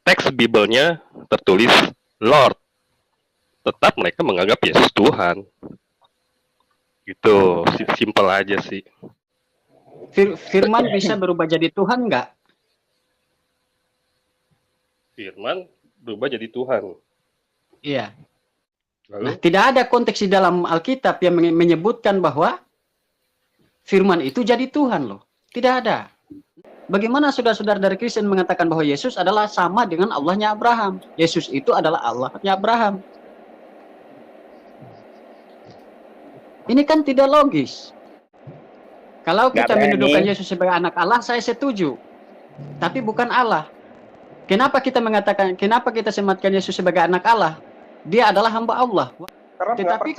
teks Bible-nya tertulis Lord, tetap mereka menganggap Yesus Tuhan. Gitu, simpel aja sih. Firman bisa berubah jadi Tuhan nggak? Firman berubah jadi Tuhan. Iya. Lalu? Nah, tidak ada konteks di dalam Alkitab yang menyebutkan bahwa firman itu jadi Tuhan loh. Tidak ada. Bagaimana saudara-saudara dari Kristen mengatakan bahwa Yesus adalah sama dengan Allahnya Abraham? Yesus itu adalah Allahnya Abraham. Ini kan tidak logis. Kalau kita mendudukan Yesus sebagai anak Allah, saya setuju. Tapi bukan Allah. Kenapa kita sematkan Yesus sebagai anak Allah? Dia adalah hamba Allah. Tetapi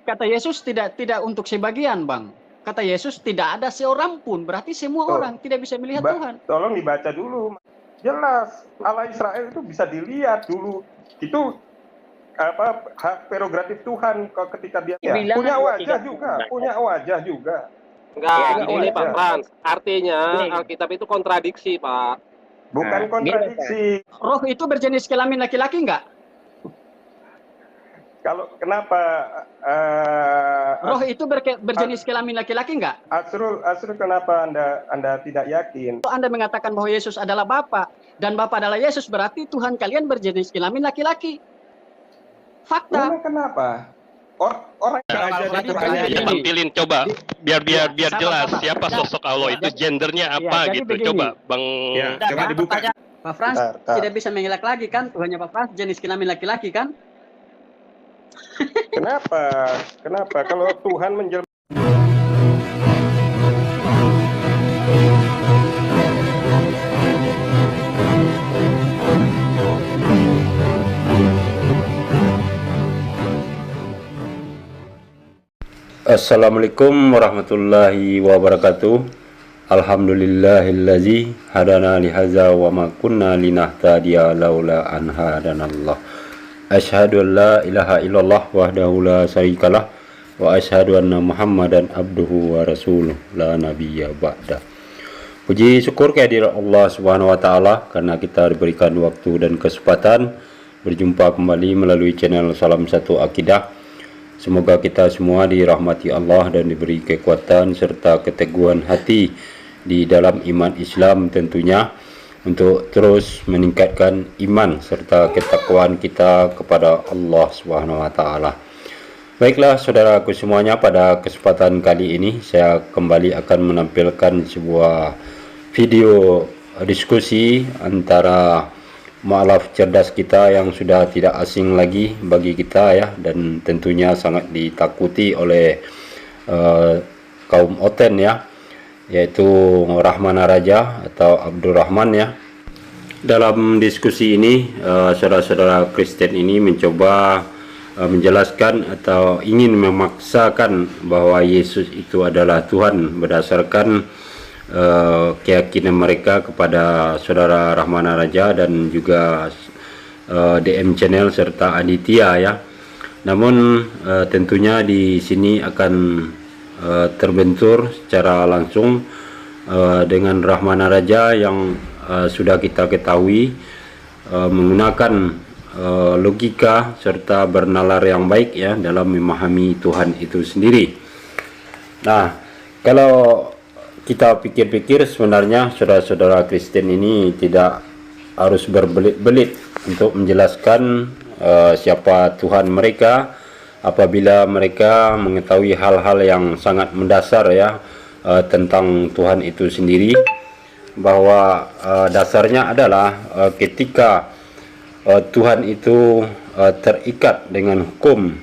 kata Yesus tidak untuk sebagian, Bang. Kata Yesus tidak ada seorang pun, berarti semua orang tidak bisa melihat Tuhan. Tolong dibaca dulu. Jelas, Allah Israel itu bisa dilihat dulu. Itu hak prerogatif Tuhan ketika dia punya wajah juga. Enggak, ini Pak Frans. Artinya Alkitab itu kontradiksi, Pak. Bukan kontradiksi. Roh itu berjenis kelamin laki-laki enggak? Kalau kenapa roh itu berjenis kelamin laki-laki enggak? Asrul, kenapa Anda tidak yakin? Kalau Anda mengatakan bahwa Yesus adalah Bapa dan Bapa adalah Yesus, berarti Tuhan kalian berjenis kelamin laki-laki. Fakta. Kenapa? Orang yang tampilin coba biar jelas siapa sosok Allah itu, gendernya apa gitu. Begini. Coba Bang coba dibuka. Pak Frans tidak bisa mengelak lagi kan, Tuhannya Pak Frans jenis kelamin laki-laki kan? Kenapa? Kalau Tuhan menjelma. Assalamualaikum warahmatullahi wabarakatuh. Alhamdulillahillazi hadana lihaza wa ma kunna linahtadiya laula an hadanallah. Asyhadu an la ilaha illallah wahdahu la syarikalah wa asyhadu anna Muhammadan abduhu wa rasuluh la nabiyya ba'da. Puji syukur kehadirat Allah Subhanahu wa taala karena kita diberikan waktu dan kesempatan berjumpa kembali melalui channel Salam Satu Akidah. Semoga kita semua dirahmati Allah dan diberi kekuatan serta keteguhan hati di dalam iman Islam tentunya, untuk terus meningkatkan iman serta ketakwaan kita kepada Allah Subhanahu wa taala. Baiklah saudaraku semuanya, pada kesempatan kali ini saya kembali akan menampilkan sebuah video diskusi antara mualaf cerdas kita yang sudah tidak asing lagi bagi kita ya, dan tentunya sangat ditakuti oleh kaum Oten ya, yaitu Rahmana Raja atau Abdurrahman ya. Dalam diskusi ini saudara-saudara Kristen ini mencoba menjelaskan atau ingin memaksakan bahwa Yesus itu adalah Tuhan berdasarkan keyakinan mereka kepada saudara Rahmana Raja dan juga DM Channel serta Aditya ya. Namun tentunya di sini akan terbentur secara langsung dengan Rahmana Raja yang sudah kita ketahui menggunakan logika serta bernalar yang baik ya dalam memahami Tuhan itu sendiri. Nah, kalau kita pikir-pikir sebenarnya saudara-saudara Kristen ini tidak harus berbelit-belit untuk menjelaskan siapa Tuhan mereka apabila mereka mengetahui hal-hal yang sangat mendasar ya tentang Tuhan itu sendiri, bahwa dasarnya adalah ketika Tuhan itu terikat dengan hukum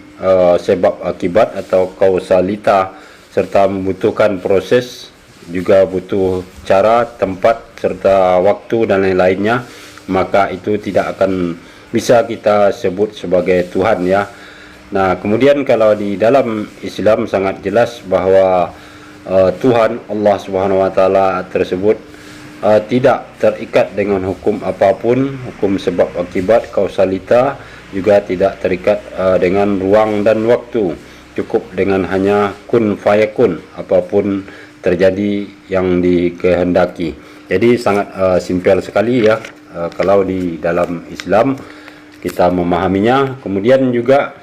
sebab akibat atau kausalita serta membutuhkan proses, juga butuh cara, tempat serta waktu dan lain-lainnya, maka itu tidak akan bisa kita sebut sebagai Tuhan ya. Nah, kemudian kalau di dalam Islam sangat jelas bahwa Tuhan Allah Subhanahu wa taala tersebut tidak terikat dengan hukum apapun, hukum sebab akibat, kausalita, juga tidak terikat dengan ruang dan waktu. Cukup dengan hanya kun fayakun, apapun terjadi yang dikehendaki. Jadi sangat simpel sekali ya kalau di dalam Islam kita memahaminya. Kemudian juga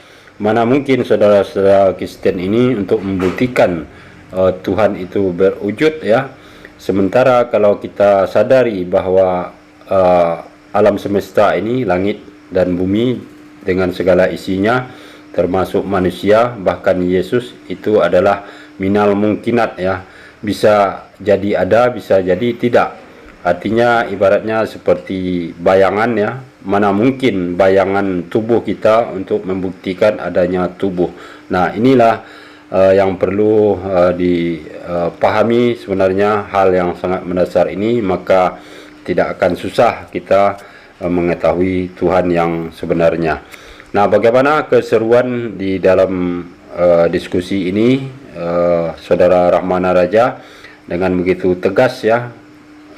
mana mungkin saudara-saudara Kristen ini untuk membuktikan Tuhan itu berwujud ya. Sementara kalau kita sadari bahwa alam semesta ini, langit dan bumi dengan segala isinya, termasuk manusia, bahkan Yesus, itu adalah minal mungkinat ya. Bisa jadi ada, bisa jadi tidak. Artinya ibaratnya seperti bayangan ya. Mana mungkin bayangan tubuh kita untuk membuktikan adanya tubuh. Nah, inilah yang perlu dipahami sebenarnya, hal yang sangat mendasar ini, maka tidak akan susah kita mengetahui Tuhan yang sebenarnya. Nah, bagaimana keseruan di dalam diskusi ini, Saudara Rahmana Raja dengan begitu tegas ya,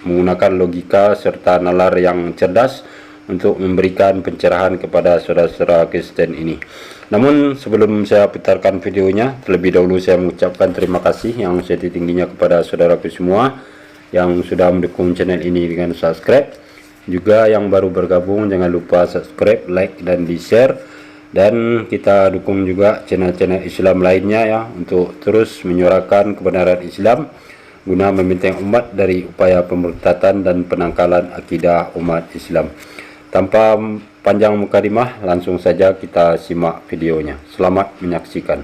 menggunakan logika serta nalar yang cerdas untuk memberikan pencerahan kepada saudara-saudara Kristen ini. Namun sebelum saya putarkan videonya, terlebih dahulu saya mengucapkan terima kasih yang setitingginya kepada saudaraku semua yang sudah mendukung channel ini dengan subscribe. Juga yang baru bergabung, jangan lupa subscribe, like, dan di-share. Dan kita dukung juga channel-channel Islam lainnya ya, untuk terus menyuarakan kebenaran Islam guna membenteng umat dari upaya pemurtatan dan penangkalan akidah umat Islam. Tanpa panjang mukadimah, langsung saja kita simak videonya. Selamat menyaksikan.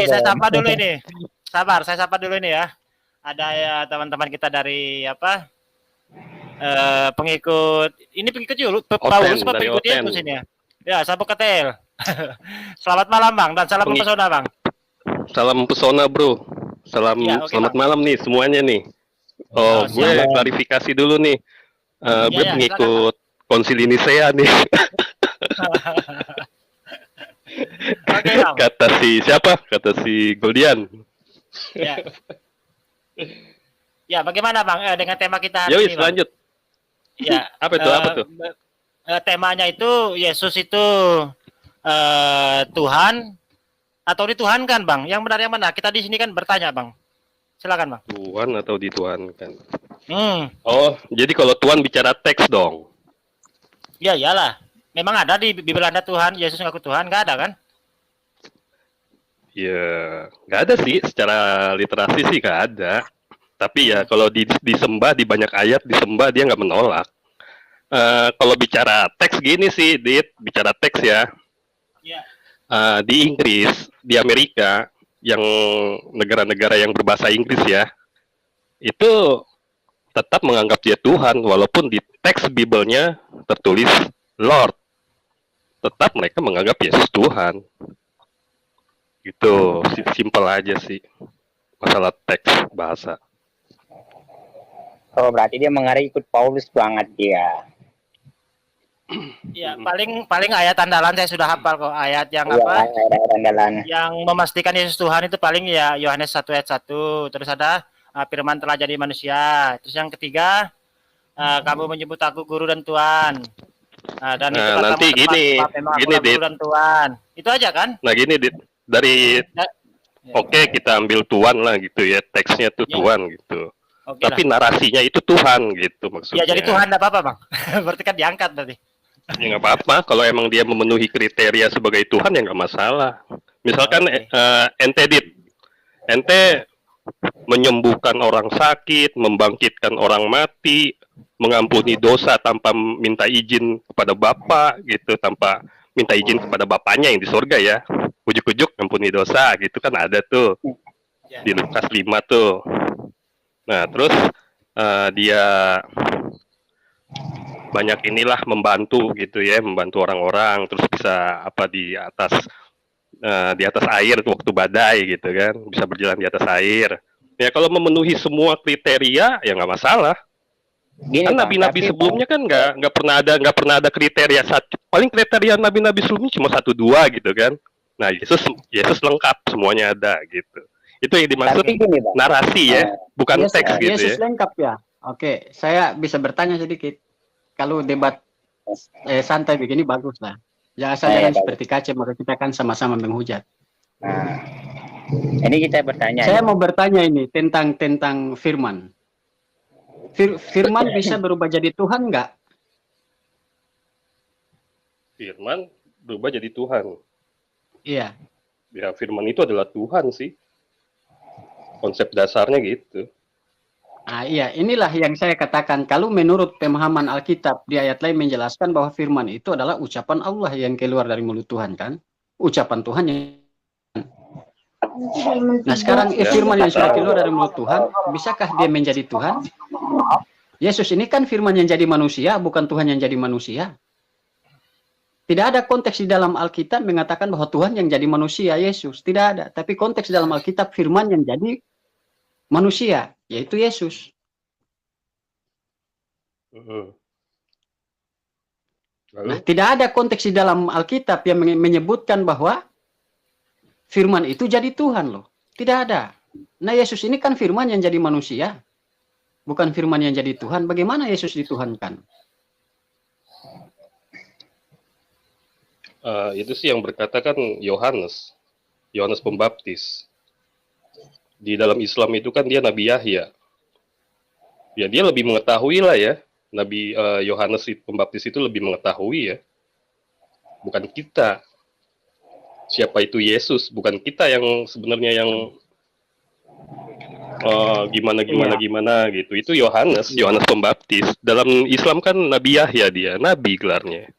Saya sapa dulu ini. Sabar, saya sapa dulu ini ya. Ada ya teman-teman kita dari apa? Pengikut ini pengikut dulu Paulus apa pengikut Yesus ini ya? Ya, sapu ketel. Selamat malam Bang, dan salam mempesona Bang. Salam mempesona Bro. Salam ya, okay, selamat Bang. malam nih semuanya nih. Gue klarifikasi dulu nih. Gue pengikut Konsili Nisea nih. Okay, Bang. Kata si siapa? Kata si Goldian. Ya. Ya, bagaimana Bang dengan tema kita hari Yowis, ini? Bang? lanjut. Ya. Apa tuh? Temanya itu Yesus itu Tuhan atau dituhankan Bang? Yang benar yang mana? Kita di sini kan bertanya Bang. Silakan Bang. Tuhan atau dituhankan? Hmm. Oh, jadi kalau Tuhan bicara teks dong. Ya iyalah. Memang ada di Bible Anda Tuhan, Yesus ngaku Tuhan, nggak ada kan? Ya, nggak ada sih. Secara literasi sih nggak ada. Tapi ya kalau disembah di banyak ayat disembah, dia nggak menolak. Kalau bicara teks gini sih, bicara teks ya. Ya. Di Inggris, di Amerika, yang negara-negara yang berbahasa Inggris ya, itu tetap menganggap dia Tuhan, walaupun di teks Bible-nya tertulis Lord. Tetap mereka menganggap Yesus Tuhan. Gitu, simpel aja sih masalah teks bahasa. Oh, berarti dia mengarah ikut Paulus banget dia. Ya, paling ayat andalan saya sudah hafal kok, ayat yang Ya, apa? ayat andalan. Yang memastikan Yesus Tuhan itu paling ya Yohanes 1 ayat 1. Terus ada firman telah jadi manusia. Terus yang ketiga, kamu menyebut aku guru dan Tuhan. Dan itu nanti gini, guru dan Tuhan. Itu aja kan? Nah gini, Dit. Dari oke, kita ambil Tuhan lah gitu ya, teksnya tuh Tuhan gitu. Okay, tapi narasinya itu Tuhan gitu maksudnya. Ya jadi Tuhan enggak apa-apa Bang. Berarti kan diangkat berarti. Ya nggak apa-apa, kalau emang dia memenuhi kriteria sebagai Tuhan ya nggak masalah. Misalkan ente menyembuhkan orang sakit, membangkitkan orang mati, mengampuni dosa tanpa minta izin kepada Bapa gitu, tanpa minta izin kepada Bapaknya yang di surga ya. Ujuk-ujuk ampuni dosa gitu kan ada tuh di Lukas 5 tuh. Nah terus dia banyak inilah membantu gitu ya, membantu orang-orang, terus bisa apa di atas air waktu badai gitu kan, bisa berjalan di atas air. Ya kalau memenuhi semua kriteria ya nggak masalah. Gini, kan nabi-nabi sebelumnya kan nggak pernah ada kriteria satu. Paling kriteria nabi-nabi sebelumnya cuma 1-2 gitu kan. Nah Yesus lengkap, semuanya ada gitu. Itu yang dimaksud gini, narasi ya, bukan teks gitu Yesus ya. lengkap ya. Oke, saya bisa bertanya sedikit. Kalau debat santai begini bagus lah. Jangan seperti kaca, maka kita kan sama-sama menghujat. Ini kita bertanya. Saya mau bertanya ini tentang firman. Firman bisa berubah jadi Tuhan nggak? Firman berubah jadi Tuhan. Iya. Ya, firman itu adalah Tuhan sih. Konsep dasarnya gitu. Nah, iya, inilah yang saya katakan. Kalau menurut pemahaman Alkitab, di ayat lain menjelaskan bahwa firman itu adalah ucapan Allah yang keluar dari mulut Tuhan, kan? Ucapan Tuhan yang... Nah, sekarang firman yang sudah keluar dari mulut Tuhan, bisakah dia menjadi Tuhan? Yesus ini kan firman yang jadi manusia, bukan Tuhan yang jadi manusia. Tidak ada konteks di dalam Alkitab mengatakan bahwa Tuhan yang jadi manusia, Yesus. Tidak ada. Tapi konteks dalam Alkitab, firman yang jadi manusia, yaitu Yesus. Nah, tidak ada konteks di dalam Alkitab yang menyebutkan bahwa firman itu jadi Tuhan loh. Tidak ada. Nah, Yesus ini kan firman yang jadi manusia, bukan firman yang jadi Tuhan. Bagaimana Yesus dituhankan? Itu sih yang berkata kan Yohanes Pembaptis. Di dalam Islam itu kan dia Nabi Yahya. Ya, dia lebih mengetahui lah ya. Nabi Yohanes Pembaptis itu lebih mengetahui ya. Bukan kita. Siapa itu Yesus? Bukan kita yang sebenarnya yang gimana gitu. Itu Yohanes Pembaptis. Dalam Islam kan Nabi Yahya dia, Nabi gelarnya.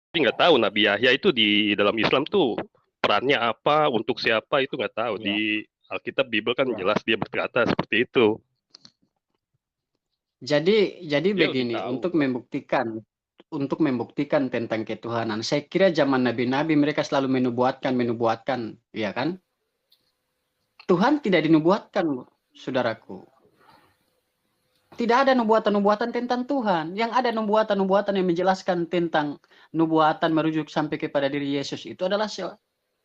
Tapi nggak tahu Nabi Yahya itu di dalam Islam tuh perannya apa, untuk siapa itu nggak tahu. Ya. Di Alkitab Bible kan jelas dia berkata seperti itu. Jadi begini, untuk membuktikan tentang ketuhanan. Saya kira zaman nabi-nabi mereka selalu menubuatkan, ya kan? Tuhan tidak dinubuatkan, saudaraku. Tidak ada nubuatan-nubuatan tentang Tuhan. Yang ada nubuatan-nubuatan yang menjelaskan tentang nubuatan merujuk sampai kepada diri Yesus itu adalah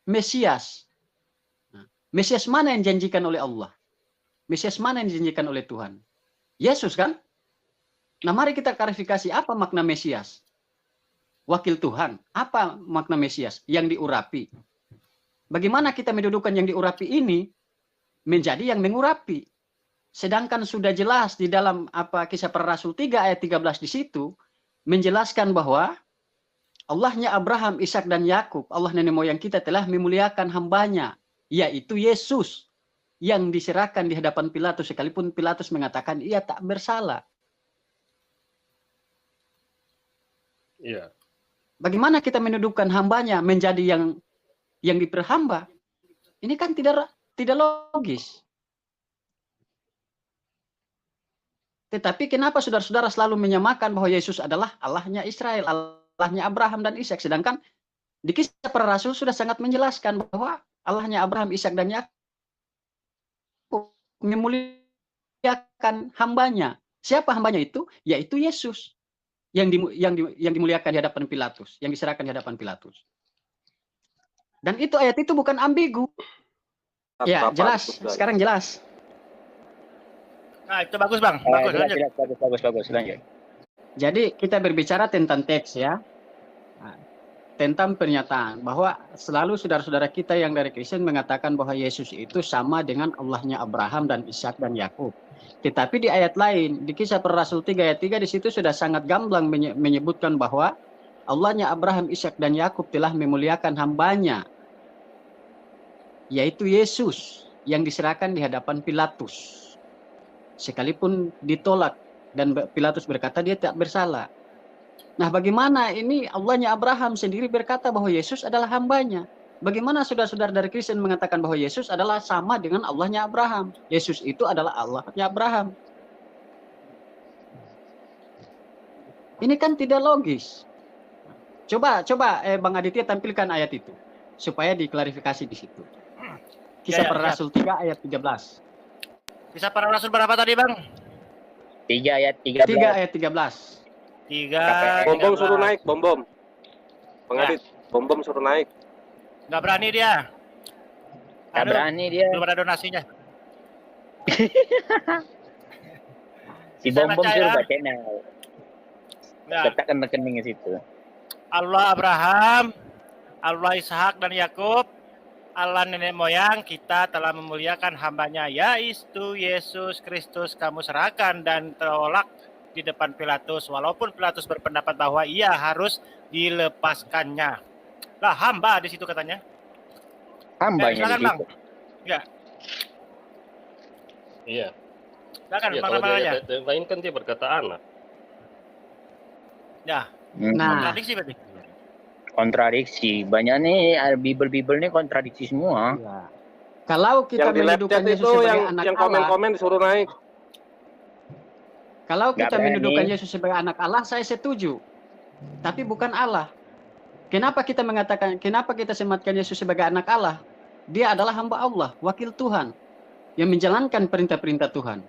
Mesias. Mesias mana yang dijanjikan oleh Allah? Mesias mana yang dijanjikan oleh Tuhan? Yesus kan? Nah, mari kita klarifikasi apa makna Mesias. Wakil Tuhan. Apa makna Mesias? Yang diurapi. Bagaimana kita mendudukan yang diurapi ini menjadi yang mengurapi? Sedangkan sudah jelas di dalam Kisah Para Rasul 3 ayat 13 di situ menjelaskan bahwa Allahnya Abraham, Ishak dan Yakub, Allah nenek moyang kita telah memuliakan hambanya, yaitu Yesus, yang diserahkan di hadapan Pilatus sekalipun Pilatus mengatakan ia tak bersalah. Iya. Bagaimana kita mendudukan hambanya menjadi yang diperhamba? Ini kan tidak logis. Tetapi kenapa saudara-saudara selalu menyamakan bahwa Yesus adalah Allahnya Israel, Allahnya Abraham dan Ishak, sedangkan di Kisah Para Rasul sudah sangat menjelaskan bahwa Allahnya Abraham, Ishak dan Yakub memuliakan hambanya. Siapa hambanya itu? Yaitu Yesus yang dimuliakan di hadapan Pilatus, yang diserahkan di hadapan Pilatus. Dan itu ayat itu bukan ambigu. Ya, jelas. Sekarang jelas. Nah, itu bagus, Bang. Bagus. Lanjut. Jadi kita berbicara tentang teks ya. Nah, tentang pernyataan bahwa selalu saudara-saudara kita yang dari Kristen mengatakan bahwa Yesus itu sama dengan Allahnya Abraham dan Ishak dan Yakub. Tetapi di ayat lain, di Kisah Para Rasul 3 ayat 3 di situ sudah sangat gamblang menyebutkan bahwa Allahnya Abraham, Ishak dan Yakub telah memuliakan hambanya, yaitu Yesus yang diserahkan di hadapan Pilatus. Sekalipun ditolak dan Pilatus berkata dia tak bersalah. Nah, bagaimana ini Allahnya Abraham sendiri berkata bahwa Yesus adalah hambanya? Bagaimana saudara-saudara dari Kristen mengatakan bahwa Yesus adalah sama dengan Allahnya Abraham? Yesus itu adalah Allahnya Abraham. Ini kan tidak logis. Coba Bang Aditya tampilkan ayat itu supaya diklarifikasi di situ. Kisah Para Rasul 3 ayat 13. Kisah Para Rasul berapa tadi, Bang? 3 ayat 13. 3 ayat 13. Bom suruh naik, bom. Pengadit, bom suruh naik. Nggak berani dia. Nggak berani dia. Belum ada donasinya. Si bom suruh baca now. Letakkan rekeningnya situ. Allah Abraham, Allah Ishak dan Yakub Allah nenek moyang kita telah memuliakan hambanya, yaitu Yesus Kristus, kamu serahkan dan tolak di depan Pilatus, walaupun Pilatus berpendapat bahwa ia harus dilepaskannya. Lah hamba di situ katanya. Hambanya silakan, di Bang. situ. Ya. Iya. Silakan, Iya, Bang, kalau aja. dia yang lain kan dia berkata anak. Ya. Nah, Kontradiksi berarti. Kontradiksi. Banyak nih Bible nih kontradiksi semua. ya. Kalau kita Yang di live mendudukan chat Yesus itu sebagai yang anak yang Allah, komen-komen disuruh naik. kalau Nggak kita berani. mendudukan Yesus sebagai anak Allah, saya setuju. Tapi bukan Allah. Kenapa kita sematkan Yesus sebagai anak Allah? Dia adalah hamba Allah, wakil Tuhan, yang menjalankan perintah-perintah Tuhan.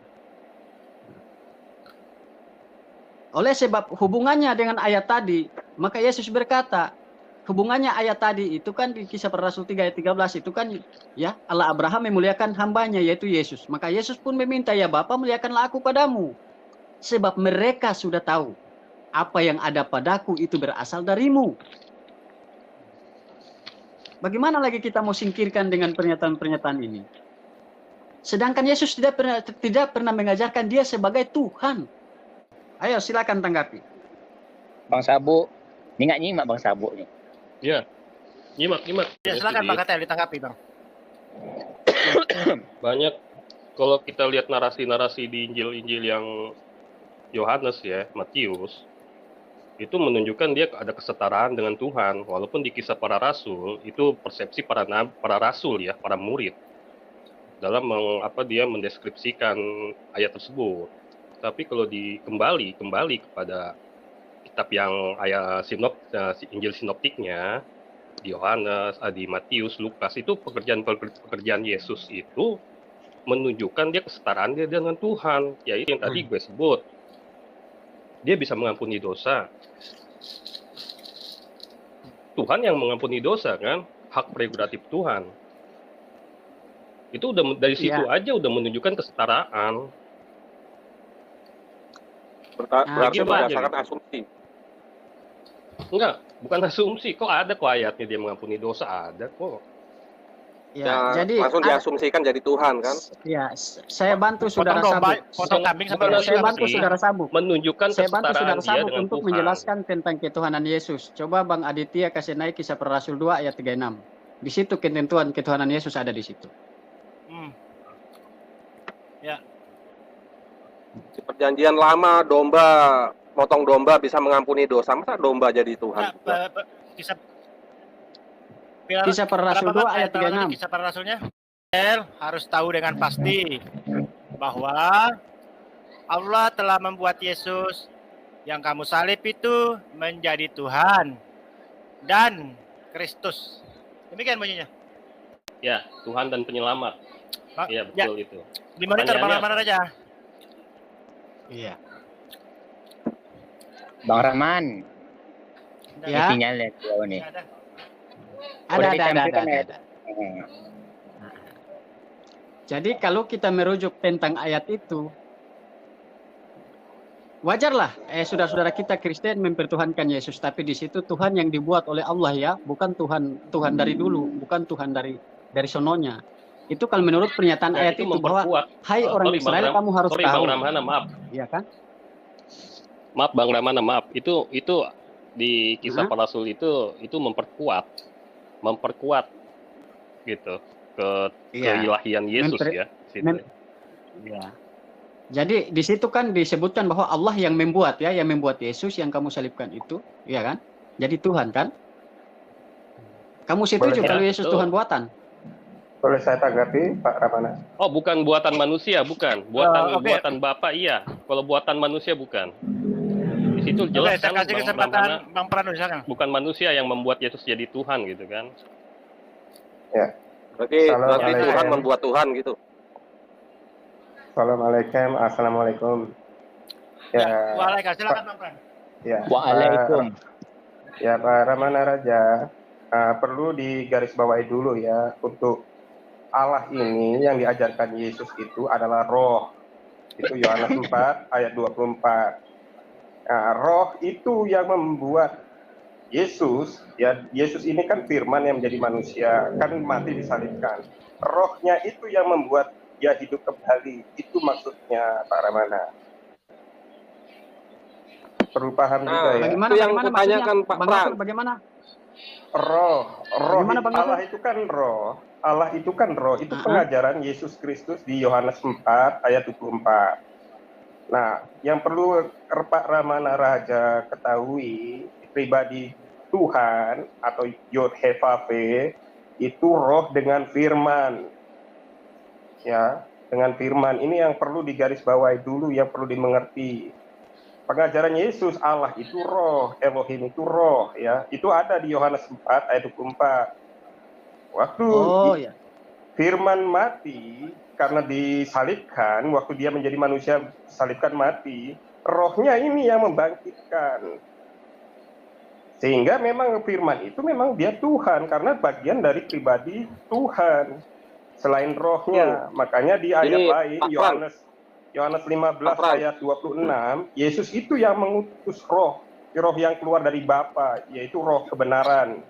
Oleh sebab hubungannya dengan ayat tadi, maka Yesus berkata, hubungannya ayat tadi itu kan di Kisah Para Rasul 3 ayat 13 itu kan ya, Allah Abraham memuliakan hambanya yaitu Yesus. Maka Yesus pun meminta, ya Bapa, muliakanlah aku padamu. Sebab mereka sudah tahu apa yang ada padaku itu berasal darimu. Bagaimana lagi kita mau singkirkan dengan pernyataan-pernyataan ini? Sedangkan Yesus tidak pernah mengajarkan dia sebagai Tuhan. Ayo silakan tanggapi. Bang Sabu, ini nggak nyimak Bang Sabu nih. Iya. Nyimak. Ya, silakan Bang Katel ditanggapi, Bang. Banyak kalau kita lihat narasi-narasi di Injil-Injil yang Yohanes ya, Matius, itu menunjukkan dia ada kesetaraan dengan Tuhan. Walaupun di Kisah Para Rasul itu persepsi para rasul ya, para murid dalam dia mendeskripsikan ayat tersebut. Tapi kalau kembali kepada kitab yang Injil sinoptiknya di Yohanes, di Matius, Lukas, itu pekerjaan Yesus itu menunjukkan dia kesetaraan dia dengan Tuhan, yaitu yang tadi gue sebut. Dia bisa mengampuni dosa. Tuhan yang mengampuni dosa kan, hak prerogatif Tuhan. Itu udah dari situ aja udah menunjukkan kesetaraan. Berarti gitu berdasarkan aja, asumsi. Enggak, bukan asumsi. Kok ada kok ayatnya dia mengampuni dosa, ada kok. Ya, jadi langsung diasumsikan jadi Tuhan kan? Ya, saya bantu saudara Sabuk. Potong kambing sampai Saya bantu saudara Sabuk. Menunjukkan Saya bantu saudara kesetaraan dia Sabuk dengan untuk Tuhan. menjelaskan tentang ketuhanan Yesus. Coba Bang Aditya kasih naik Kisah Para Rasul 2 ayat 36. Di situ ketuhanan Yesus ada di situ. Ya. Di perjanjian lama motong domba bisa mengampuni dosa. Masa domba jadi Tuhan? Kisah Para Rasul 2 ayat 36. Kisah Para Rasulnya harus tahu dengan pasti bahwa Allah telah membuat Yesus yang kamu salib itu menjadi Tuhan dan Kristus. Demikian bunyinya. Ya, Tuhan dan penyelamat. Iya, betul itu. Di monitor mana aja. Iya. Bang Rahman. Ya. Sinyal ya nih. Ada. Jadi kalau kita merujuk tentang ayat itu, wajarlah saudara-saudara kita Kristen mempertuhankan Yesus, tapi di situ Tuhan yang dibuat oleh Allah ya, bukan Tuhan dari dulu, bukan Tuhan dari sononya. Itu kalau menurut pernyataan ayat itu bahwa hai orang Israel kamu harus tahu. Bang Ramana, maaf. Iya kan? Maaf Bang Ramana, maaf. Itu di Kisah Para Rasul itu memperkuat gitu keilahian Yesus ya. Ya. Jadi di situ kan disebutkan bahwa Allah yang membuat Yesus yang kamu salibkan itu, ya kan? Jadi Tuhan kan? Kamu setuju kalau Yesus Tuhan buatan? Boleh saya tanggapi, Pak Ramana? Oh, bukan buatan manusia, bukan. Buatan Bapa iya. Kalau buatan manusia bukan. Di situ jelas kan Bang Prano, bukan manusia yang membuat Yesus jadi Tuhan gitu kan? Ya. Berarti Tuhan membuat Tuhan gitu. Assalamualaikum. Ya. Waalaikumsalam. Silakan Bang Pran. Ya. Waalaikum. Ya Pak Ramana Raja, perlu digarisbawahi dulu ya, untuk Allah ini yang diajarkan Yesus itu adalah roh. Itu Yohanes 4 ayat 24. Nah, roh itu yang membuat Yesus, ya Yesus ini kan firman yang menjadi manusia, kan mati disalibkan. Rohnya itu yang membuat dia hidup kembali. Itu maksudnya Pak Ramana. Perlu paham juga ya. Bagaimana, itu yang bagaimana kutanyakan maksudnya? Pak Bang Pran. Gafur, bagaimana? Roh Bagaimana, Bang Allah Gafur? itu kan roh. Allah itu kan roh. Itu Uh-uh. pengajaran Yesus Kristus di Yohanes 4 ayat 24. Nah, yang perlu Pak Ramana Raja ketahui, pribadi Tuhan atau Yod He Vav He itu roh dengan firman. Ya, dengan firman ini yang perlu digarisbawahi dulu, yang perlu dimengerti. Pengajaran Yesus, Allah itu roh, Elohim itu roh, ya. Itu ada di Yohanes 4 ayat 24. Waktu Ya. firman mati karena disalibkan, waktu dia menjadi manusia disalibkan mati, rohnya ini yang membangkitkan. Sehingga memang firman itu memang dia Tuhan karena bagian dari pribadi Tuhan selain rohnya. Makanya di ayat lain Yohanes 15 ayat 26, Yesus itu yang mengutus roh yang keluar dari Bapa, yaitu roh kebenaran.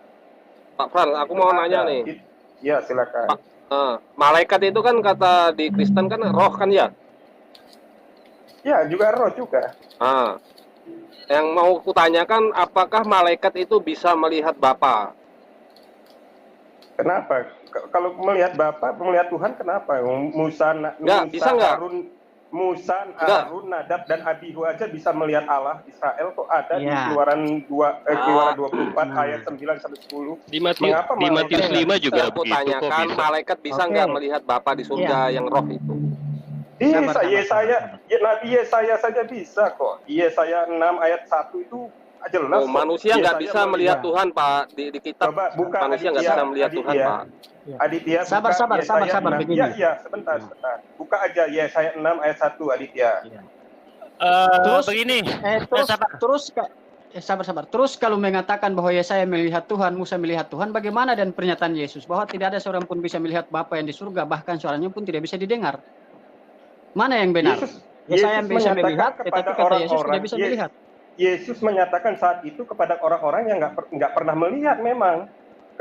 Pak Pran, aku mau nanya nih. Ya, silakan. Malaikat itu kan kata di Kristen kan roh kan ya? Ya, juga roh juga. Yang mau kutanyakan, apakah malaikat itu bisa melihat Bapa? Kenapa? Kalau melihat Bapa, melihat Tuhan, kenapa? Musa, Harun, Nadab, dan Abihu aja bisa melihat Allah. Israel kok ada di Keluaran 24 ayat 9 sampai 10. Di Matius 5 juga begitu kok bisa. Malaikat bisa nggak melihat Bapa di surga yang roh itu? Bisa, Nabi Yesaya saja bisa kok. Yesaya 6 ayat 1 itu jelas. Manusia nggak bisa melihat Tuhan, Pak. Di kitab manusia nggak bisa melihat Tuhan, Pak. Aditya, sabar begini. Iya, sebentar. Buka aja Yesaya 6 ayat 1, Aditya. Terus begini. Sabar. Terus kalau mengatakan bahwa Yesaya melihat Tuhan, Musa melihat Tuhan, bagaimana dan pernyataan Yesus bahwa tidak ada seorang pun bisa melihat Bapa yang di surga, bahkan suaranya pun tidak bisa didengar? Mana yang benar? Yesaya bisa melihat, tetapi kata Yesus tidak bisa melihat. Yesus menyatakan saat itu kepada orang-orang yang nggak pernah melihat, memang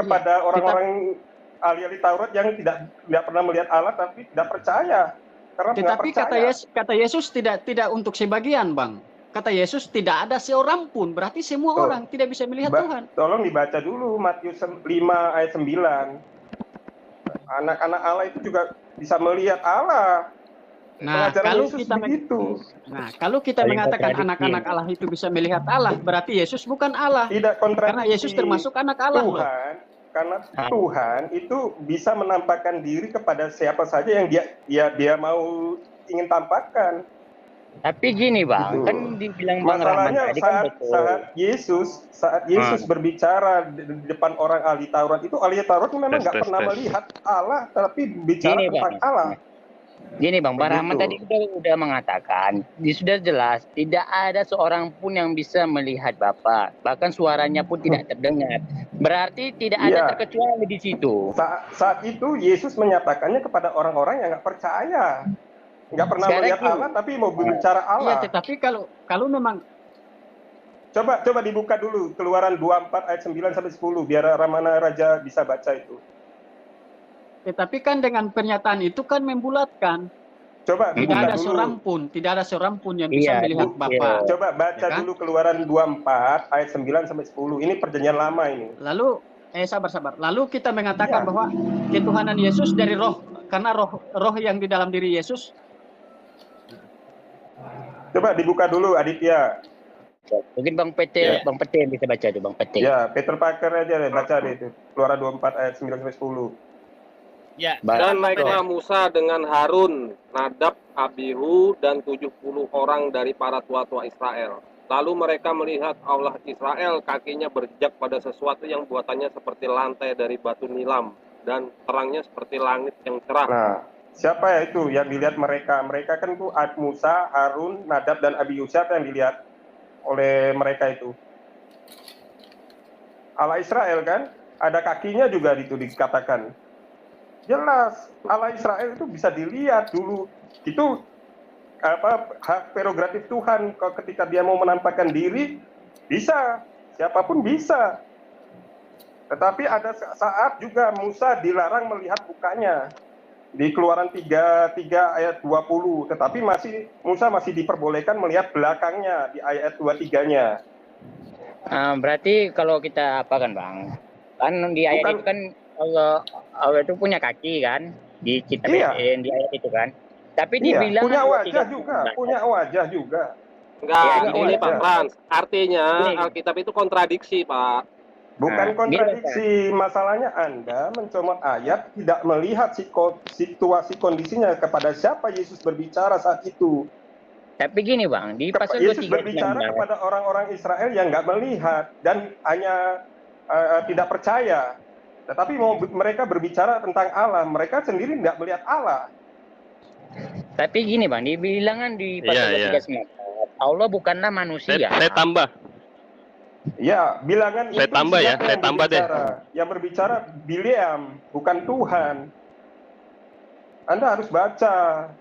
kepada orang-orang ahli Taurat yang tidak pernah melihat Allah tapi tidak percaya. Tetapi kata Yesus tidak untuk sebagian, Bang. Kata Yesus tidak ada seorang pun, berarti semua orang tidak bisa melihat Tuhan. Tolong dibaca dulu Matius 5 ayat 9. Anak-anak Allah itu juga bisa melihat Allah. Nah, kalau kita mengatakan anak-anak Allah itu bisa melihat Allah, berarti Yesus bukan Allah. Tidak kontradiksi. Karena Yesus termasuk anak Allah. Karena Tuhan itu bisa menampakkan diri kepada siapa saja yang dia mau ingin tampakkan. Tapi gini Bang, kan dibilang Bang Rahman tadi kan betul. Saat Yesus berbicara di depan orang ahli Taurat itu, ahli Taurat memang nggak pernah melihat Allah, tapi bicara tentang Allah. Gini Bang Rahman tadi sudah mengatakan, sudah jelas tidak ada seorang pun yang bisa melihat Bapa, bahkan suaranya pun tidak terdengar. Berarti tidak ada terkecuali di situ. Saat itu Yesus menyatakannya kepada orang-orang yang nggak percaya, nggak pernah melihat Allah, tapi mau berbicara Allah. Iya, tetapi kalau memang coba dibuka dulu Keluaran 24 ayat 9 sampai 10 biar Ramana Raja bisa baca itu. Tetapi kan dengan pernyataan itu kan membulatkan. Coba tidak ada seorang pun yang bisa melihat Bapa. Coba baca dulu Keluaran 24 ayat 9 sampai 10. Ini perjanjian lama ini. Lalu sabar. Lalu kita mengatakan bahwa ketuhanan Yesus dari roh, karena roh yang di dalam diri Yesus. Coba dibuka dulu Aditya. Mungkin Bang Peter bisa baca itu Bang Peter. Ya, Peter Parker aja deh baca deh itu. Keluaran 24 ayat 9 sampai 10. Ya, dan naiklah Musa dengan Harun, Nadab, Abihu, dan 70 orang dari para tua-tua Israel. Lalu mereka melihat Allah Israel, kakinya berjejak pada sesuatu yang buatannya seperti lantai dari batu nilam, dan terangnya seperti langit yang cerah. Nah, siapa ya itu yang dilihat mereka? Mereka kan itu Musa, Harun, Nadab, dan Abihu. Siapa yang dilihat oleh mereka itu? Allah Israel kan? Ada kakinya juga itu dikatakan. Jelas Allah Israel itu bisa dilihat dulu. Itu hak prerogatif Tuhan. Ketika dia mau menampakkan diri, bisa. siapapun bisa. Tetapi ada saat juga Musa dilarang melihat mukanya. Di Keluaran 3 ayat 20, tetapi Musa masih diperbolehkan melihat belakangnya di ayat 23-nya. Berarti kalau kita apa kan Bang? Kan di ayat itu kan Allah itu punya kaki kan? Di kitab di ayat itu kan. Tapi dibilang punya wajah juga. Enggak, ini Pak Frans. Artinya Alkitab itu kontradiksi, Pak. Bukan kontradiksi, masalahnya Anda mencomot ayat tidak melihat situasi kondisinya kepada siapa Yesus berbicara saat itu. Tapi gini Bang, di pasal 23 Yesus berbicara kepada orang-orang Israel yang nggak melihat dan hanya tidak percaya. Tetapi mereka berbicara tentang Allah, mereka sendiri tidak melihat Allah. Tapi gini Bang, dibilangan di pasal 23 Allah bukanlah manusia. Saya tambah. Ya, bilangan saya itu tambah ya, saya tambah deh. Yang berbicara Bileam, bukan Tuhan. Anda harus baca.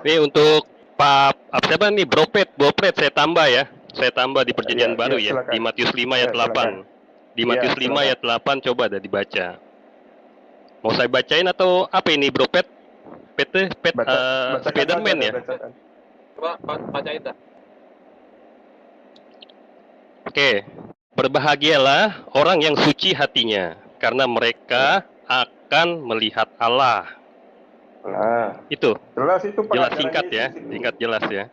Ini untuk Pak siapa nih, Bropet saya tambah ya. Saya tambah di perjanjian baru ya, di Matius 5 ayat 8. Di Matius 5 ayat 8 coba ada dibaca. Mau saya bacain atau apa ini, Bropet? Spiderman ya? Coba bacain dah. Oke, berbahagialah orang yang suci hatinya, karena mereka akan melihat Allah. Nah, itu. Jelas singkat ya, singkat jelas ya.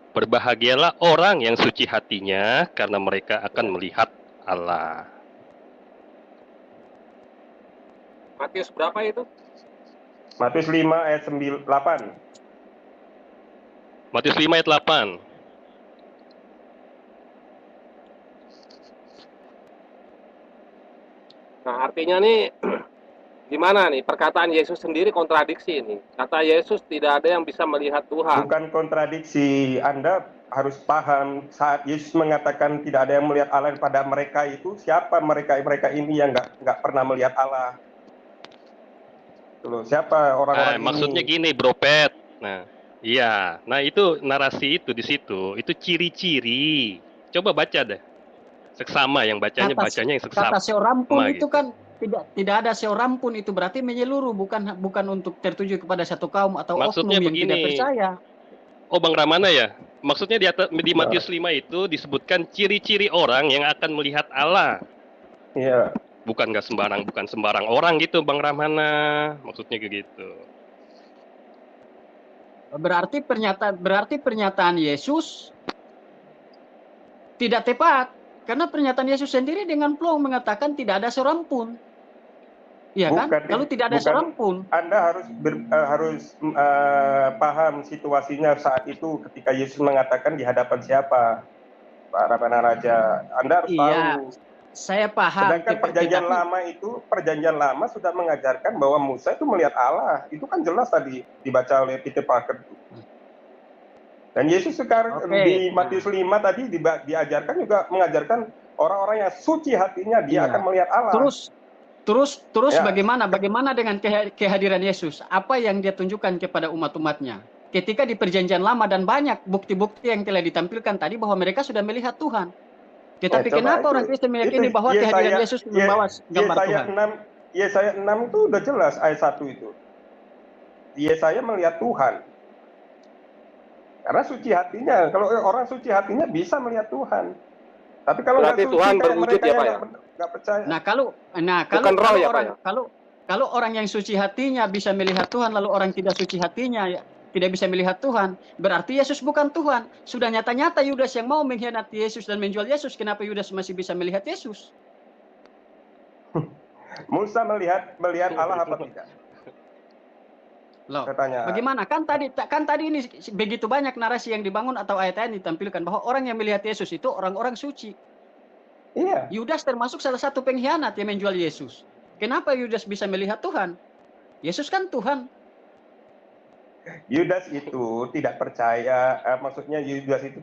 Berbahagialah orang yang suci hatinya, karena mereka akan melihat Allah. Matius berapa itu? Matius 5 ayat 8. Matius 5 ayat 8. Nah, artinya nih, gimana nih, perkataan Yesus sendiri kontradiksi ini. Kata Yesus tidak ada yang bisa melihat Tuhan. Bukan kontradiksi, Anda harus paham saat Yesus mengatakan tidak ada yang melihat Allah pada mereka itu, siapa mereka ini yang nggak pernah melihat Allah? Loh, siapa orang-orang ini? Maksudnya gini, Bropet. Nah, iya. Nah, itu narasi itu di situ, itu ciri-ciri. Coba baca deh. Seksama yang bacanya yang seksama. Kata seorang pun gitu. itu kan tidak ada seorang pun, itu berarti menyeluruh, bukan untuk tertuju kepada satu kaum atau maksudnya oknum yang tidak percaya. Oh, Bang Ramana ya. Maksudnya di Matius 5 itu disebutkan ciri-ciri orang yang akan melihat Allah. Iya. Bukan sembarang orang gitu, Bang Ramana. Maksudnya gitu. Berarti pernyataan Yesus tidak tepat. Karena pernyataan Yesus sendiri dengan plong mengatakan tidak ada seorang pun. Iya kan? Kalau tidak ada seorang pun. Anda harus paham situasinya saat itu ketika Yesus mengatakan di hadapan siapa, Pak Ramana Raja. Anda harus tahu. Saya paham. Sedangkan perjanjian lama sudah mengajarkan bahwa Musa itu melihat Allah. Itu kan jelas tadi dibaca oleh Peter Parker. Dan Yesus sekarang di Matius 5 tadi diajarkan juga mengajarkan orang-orang yang suci hatinya dia akan melihat Allah. Terus bagaimana dengan kehadiran Yesus? Apa yang dia tunjukkan kepada umat-umatnya? Ketika di perjanjian lama dan banyak bukti-bukti yang telah ditampilkan tadi bahwa mereka sudah melihat Tuhan. Tetapi kenapa orang Kristen meyakini bahwa kehadiran Yesus membawa gambar Tuhan? Yesaya 6 itu udah jelas ayat 1 itu. Yesaya melihat Tuhan. Karena suci hatinya, kalau orang suci hatinya bisa melihat Tuhan. Tapi kalau berarti Tuhan berwujud ya Pak ya? Nggak percaya. Kalau orang yang suci hatinya bisa melihat Tuhan, lalu orang tidak suci hatinya tidak bisa melihat Tuhan, berarti Yesus bukan Tuhan. Sudah nyata-nyata Yudas yang mau mengkhianati Yesus dan menjual Yesus, kenapa Yudas masih bisa melihat Yesus? Musa melihat Allah apa tidak? Loh, bagaimana? Kan tadi ini begitu banyak narasi yang dibangun atau ayat-ayat yang ditampilkan bahwa orang yang melihat Yesus itu orang-orang suci. Iya. Yudas termasuk salah satu pengkhianat yang menjual Yesus. Kenapa Yudas bisa melihat Tuhan? Yesus kan Tuhan. Yudas itu tidak percaya, maksudnya Yudas itu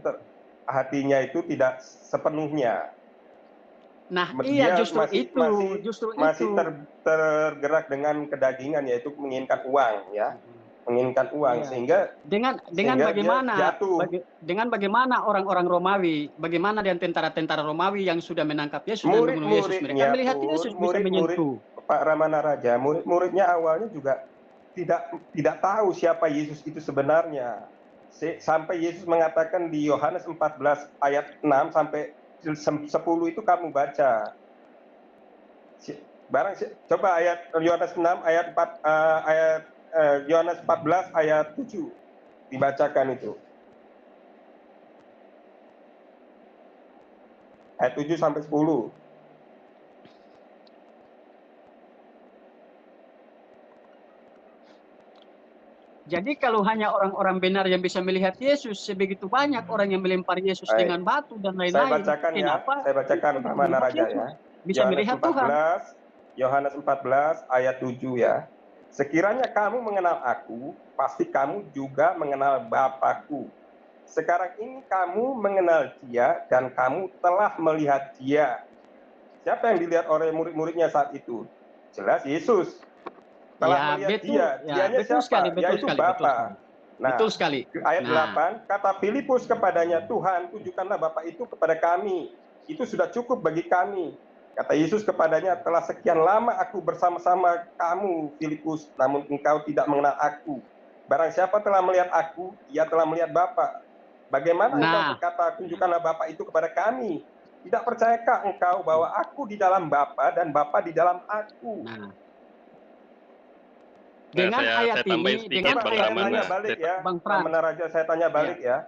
hatinya itu tidak sepenuhnya. Nah, iya justru itu. Masih tergerak dengan kedagingan, yaitu menginginkan uang, ya. menginginkan uang, Iya. sehingga Dengan sehingga bagaimana dia jatuh. dengan bagaimana orang-orang Romawi, bagaimana dan tentara-tentara Romawi yang sudah menangkap Yesus dan membunuh Yesus, mereka Murid-muridnya melihat pun, Yesus bisa murid-murid menyentuh. Pak Ramana Raja, murid-muridnya awalnya juga tidak tahu siapa Yesus itu sebenarnya. Sampai Yesus mengatakan di Yohanes 14 ayat 6 sampai 10 itu kamu baca. Coba ayat Yohanes 6 ayat 4 Yohanes 14 ayat 7 dibacakan itu. Ayat 7 sampai 10. Jadi kalau hanya orang-orang benar yang bisa melihat Yesus, sebegitu banyak orang yang melempar Yesus dengan batu dan lain-lain. Saya bacakan saya bacakan Ramana Raja ya. Bisa melihat Tuhan. Yohanes 14 ayat 7 ya. Sekiranya kamu mengenal aku, pasti kamu juga mengenal Bapakku. Sekarang ini kamu mengenal Dia dan kamu telah melihat Dia. Siapa yang dilihat oleh murid-muridnya saat itu? Jelas Yesus. Telah melihat Dia. Dianya siapa? Yaitu Bapa. Nah, betul sekali. Ayat 8, kata Filipus kepadanya, Tuhan, tunjukkanlah Bapa itu kepada kami. Itu sudah cukup bagi kami. Kata Yesus kepadanya, telah sekian lama aku bersama-sama kamu, Filipus, namun engkau tidak mengenal aku. Barang siapa telah melihat aku, ia telah melihat Bapa. Bagaimana engkau berkata, tunjukkanlah Bapa itu kepada kami? Tidak percayakah engkau bahwa aku di dalam Bapa dan Bapa di dalam aku? Dengan ayat ini, dengan ayat ini, balik ya, Bang Frans. Raja, saya tanya balik ya.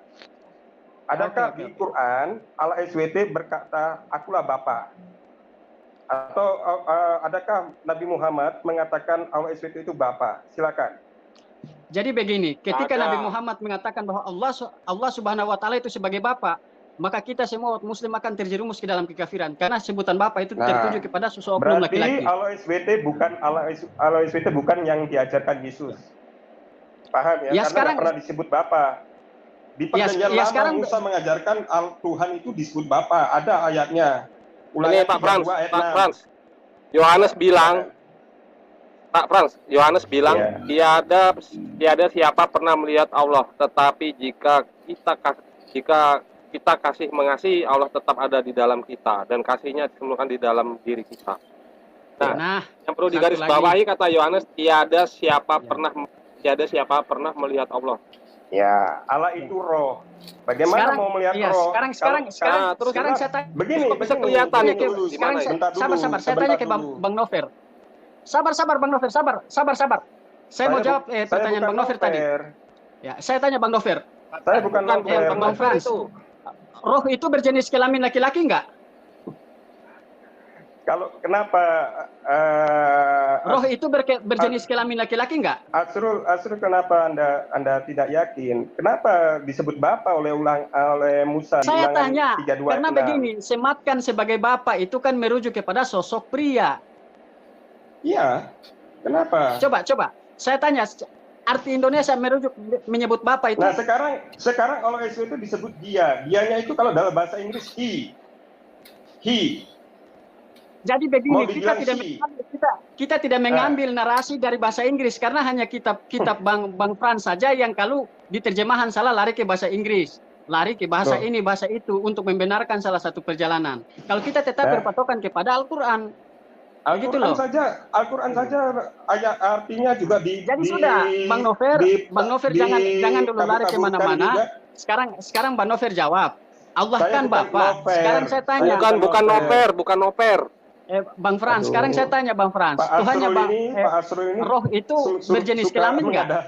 Adakah di Quran Allah SWT berkata, akulah Bapa? Atau adakah Nabi Muhammad mengatakan Allah SWT itu Bapa? Silakan. Jadi begini, ketika Nabi Muhammad mengatakan bahwa Allah Subhanahu wa taala itu sebagai Bapa, maka kita semua muslim akan terjerumus ke dalam kekafiran karena sebutan Bapa itu tertuju kepada seseorang laki-laki. Berarti Allah SWT bukan yang diajarkan Yesus. Paham ya? Karena sekarang pernah disebut Bapa. Di perjanjian lama Musa mengajarkan Tuhan itu disebut Bapa. Ada ayatnya. Ini Pak Frans, Yohanes bilang, Pak Frans, Yohanes bilang, tiada siapa pernah melihat Allah, tetapi jika kita kasih mengasihi, Allah tetap ada di dalam kita dan kasihnya ditemukan di dalam diri kita. Nah, yang perlu digarisbawahi kata Yohanes, tiada siapa pernah melihat Allah. Ya, Allah itu roh. Bagaimana mau melihat roh? Sekarang saya tanya. Begini, bisa kelihatan itu. Sabar. Saya tanya ke Bang Nover. Sabar, Bang Nover. Sabar. Saya mau jawab pertanyaan Bang Nover tadi. Ya, saya tanya Bang Nover. Saya bukan Nover. Bang Frans. Roh itu berjenis kelamin laki-laki enggak? Kalau kenapa roh itu berjenis kelamin laki-laki enggak? Asrul, kenapa Anda tidak yakin? Kenapa disebut Bapa oleh Musa? Saya tanya, karena begini, sematkan sebagai Bapa itu kan merujuk kepada sosok pria. Iya. Kenapa? Coba. Saya tanya, arti Indonesia menyebut Bapa itu. Nah, sekarang Allah itu disebut dia. Dianya itu kalau dalam bahasa Inggris he. Jadi begini, kita tidak mengambil narasi dari bahasa Inggris karena hanya kitab Bang Frans saja yang kalau diterjemahan salah lari ke bahasa Inggris, lari ke bahasa ini, bahasa itu untuk membenarkan salah satu perjalanan. Kalau kita tetap berpatokan kepada Al-Qur'an. Al-Qur'an saja artinya juga Jadi sudah, Bang Nover jangan dulu lari kemana mana. Sekarang Bang Nover jawab. Allah kan Bapa. Sekarang saya tanya. Bukan Nover. Bang Frans, sekarang saya tanya Bang Frans, Tuhannya roh itu berjenis kelamin enggak?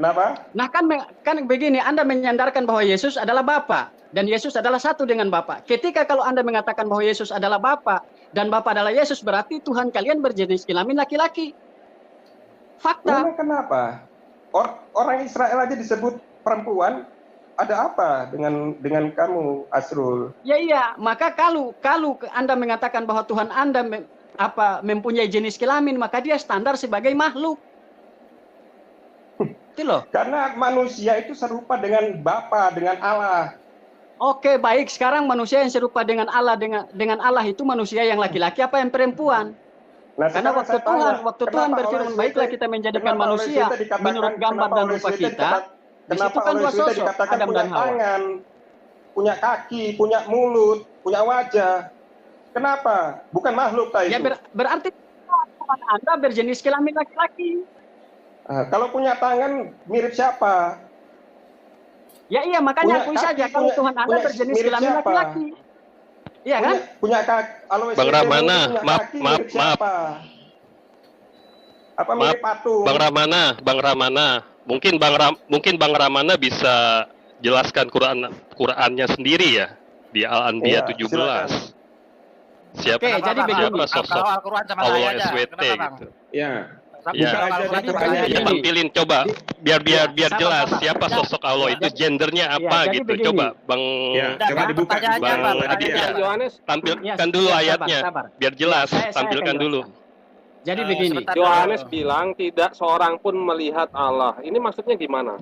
Kenapa? Nah kan begini, Anda menyandarkan bahwa Yesus adalah Bapa dan Yesus adalah satu dengan Bapa. Ketika kalau Anda mengatakan bahwa Yesus adalah Bapa dan Bapa adalah Yesus, berarti Tuhan kalian berjenis kelamin laki-laki. Fakta. Kenapa? Orang Israel aja disebut perempuan. Ada apa dengan kamu, Asrul? Iya, maka kalau Anda mengatakan bahwa Tuhan Anda mempunyai jenis kelamin, maka dia standar sebagai makhluk. Itu loh. Karena manusia itu serupa dengan Bapa, dengan Allah. Oke, baik. Sekarang manusia yang serupa dengan Allah itu manusia yang laki-laki apa yang perempuan? Nah, Karena sekarang saya tanya, waktu Tuhan kenapa berfirman, oleh baiklah SWT kita menjadikan kenapa oleh manusia SWT dikatakan- menurut gambar kenapa dan oleh rupa SWT kita. Di situ Kenapa kan oleh dua SWT sosok, dikatakan Adam punya dan Hawa. tangan, punya kaki, punya mulut, punya wajah? Kenapa? Bukan makhluk tak Ya itu. berarti Tuhan Anda berjenis kelamin laki-laki. Kalau punya tangan mirip siapa? Ya iya, makanya Punya akui kaki, saja kalau punya- Tuhan Anda punya berjenis mirip kelamin siapa? laki-laki. Iya kan? Punya kaki. Kalau Bang SWT Ramana, punya maaf, kaki, maaf, mirip siapa? Apa Maaf, mirip patung? Bang Ramana, mungkin Bang Ramana bisa jelaskan Qurannya sendiri ya di Al-Anbiya Iya, 17. silakan. Siapa, Oke, jadi siapa begini. sosok Kalau Al-Quran sama saya Allah aja, SWT kenapa Bang? gitu? Ya. Ya. Buka aja Al-Quran di juga Qurannya ada Ya ini. tampilin coba biar sabar, jelas sabar. siapa Ya, sosok Allah itu, jadi- gendernya apa jadi gitu. begini. Coba Bang Ya, Nggak, coba Bang, dibuka. pertanyaannya Bang apa? Aditya. Pertanyaannya Yohanes, tampilkan dulu sabar, ayatnya sabar. biar jelas, Ya, saya tampilkan akan dulu. jelaskan. Jadi begini. sebentar. Yohanes bilang tidak seorang pun melihat Allah. Ini maksudnya gimana?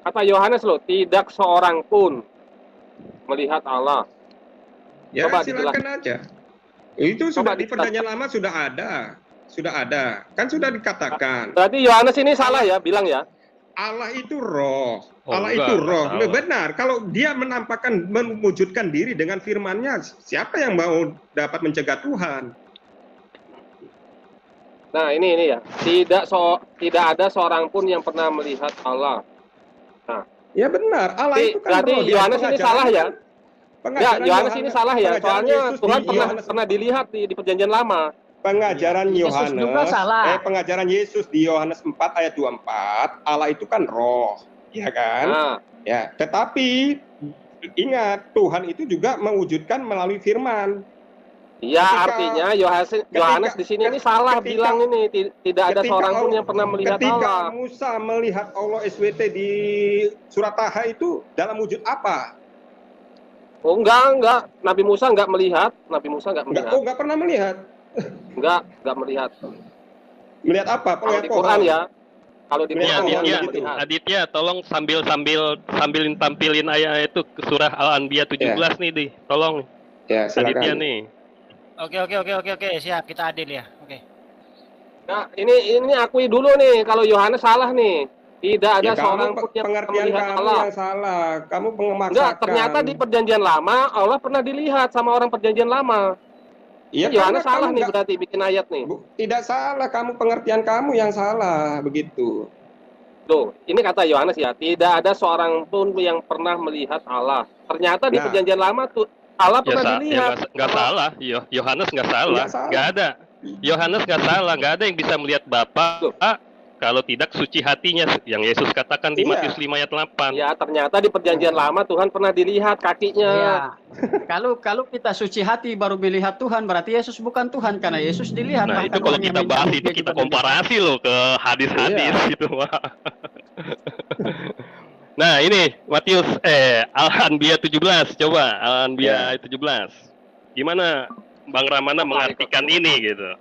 Kata Yohanes loh, tidak seorang pun melihat Allah. Ya, Coba silakan aja. Itu sudah di dijelaskan. perjanjian lama sudah ada. Kan sudah dikatakan. Berarti Yohanes ini salah ya, bilang ya. Allah itu roh. Oh, Allah enggak, itu roh. enggak salah. Benar. Kalau dia menampakkan, mewujudkan diri dengan firman-Nya, siapa yang mau dapat mencegah Tuhan? Nah, ini ya. Tidak ada seorang pun yang pernah melihat Allah. Ya benar. Allah itu kan Berarti roh. Yohanes ini salah ya? Ya, Pengajaran Yohanes ini salah ya. pengajaran Soalnya Yesus Tuhan di Yohanes- pernah dilihat di perjanjian lama. Pengajaran Yesus Yohanes, juga salah. pengajaran Yesus di Yohanes 4 ayat 24, Allah itu kan roh, ya kan? Nah, Ya, tetapi ingat Tuhan itu juga mewujudkan melalui firman. ya Ketika- artinya Yohanes di sini ini salah ketika- bilang ini tidak ada Ketika seorang pun Allah- yang pernah melihat ketika Allah. Musa melihat Allah SWT di surat Taha itu dalam wujud apa? Oh enggak. Nabi Musa enggak melihat. Nabi Musa enggak melihat. Enggak pernah melihat. Enggak melihat. Melihat apa? Kalau Melihat di Quran pohon. ya. Kalau di Ini Quran Aditya, enggak gitu. melihat. Aditya, tolong sambilin tampilin ayat itu ke surah Al-Anbiya 17 nih, di. Tolong Ya, Aditya silakan. nih. Oke, siap, kita adil ya. Oke. Nah, ini akui dulu nih kalau Yohanes salah nih. Tidak ada Ya, seorang kamu pun yang pengertian melihat kamu Allah. yang salah. Kamu memaksakan. Enggak, ternyata di perjanjian lama Allah pernah dilihat sama orang perjanjian lama. Iya, Yohanes karena salah kamu nih nggak- berarti bikin ayat nih. Tidak salah, kamu pengertian kamu yang salah begitu. Loh, ini kata Yohanes ya, tidak ada seorang pun yang pernah melihat Allah. Ternyata di Nah. perjanjian lama tuh Allah Ya, pernah dilihat. nggak salah. Yohanes nggak salah. Nggak salah. Nggak ada. Yohanes nggak salah. Nggak ada yang bisa melihat Bapa kalau tidak suci hatinya, yang Yesus katakan di Iya. Matius 5 ayat 8. Ya, ternyata di perjanjian lama Tuhan pernah dilihat kakinya. Ya. Kalau kita suci hati baru melihat Tuhan, berarti Yesus bukan Tuhan karena Yesus dilihat. Nah, bahkan itu kalau orang yang kita bahas mencabut itu dia kita juga komparasi loh ke hadis-hadis Iya. gitu, Wak. Nah, ini Matius Al-Anbiya 17, coba Al-Anbiya 17. Gimana Bang Ramana mengartikan ini gitu? dilihat.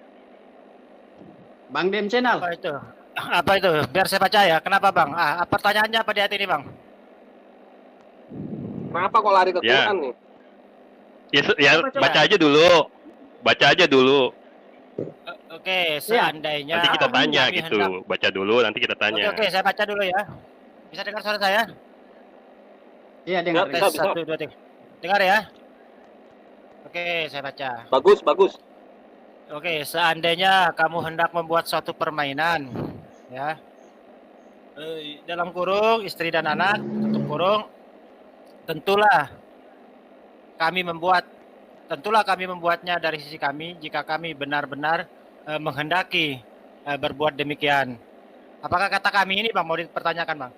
Bang Dem Channel. Apa itu? Biar saya baca ya. Kenapa Bang? Pertanyaannya apa di hati ini Bang? Kenapa kok lari ke Ya. Quran nih? Ya, Coba. baca aja dulu. Baca aja dulu. Oke, seandainya Nanti kita tanya kami gitu. hendak- Baca dulu, nanti kita tanya. Oke, saya baca dulu ya. Bisa dengar suara saya? Iya, dengar. Ya, Tes bisa. 1, 2, 3. Dengar ya? Oke, saya baca. Bagus. Oke, seandainya kamu hendak membuat suatu permainan, ya, dalam kurung istri dan anak, tutup kurung, tentulah kami membuatnya dari sisi kami jika kami benar-benar menghendaki berbuat demikian. Apakah kata kami ini Bang mau dipertanyakan Bang?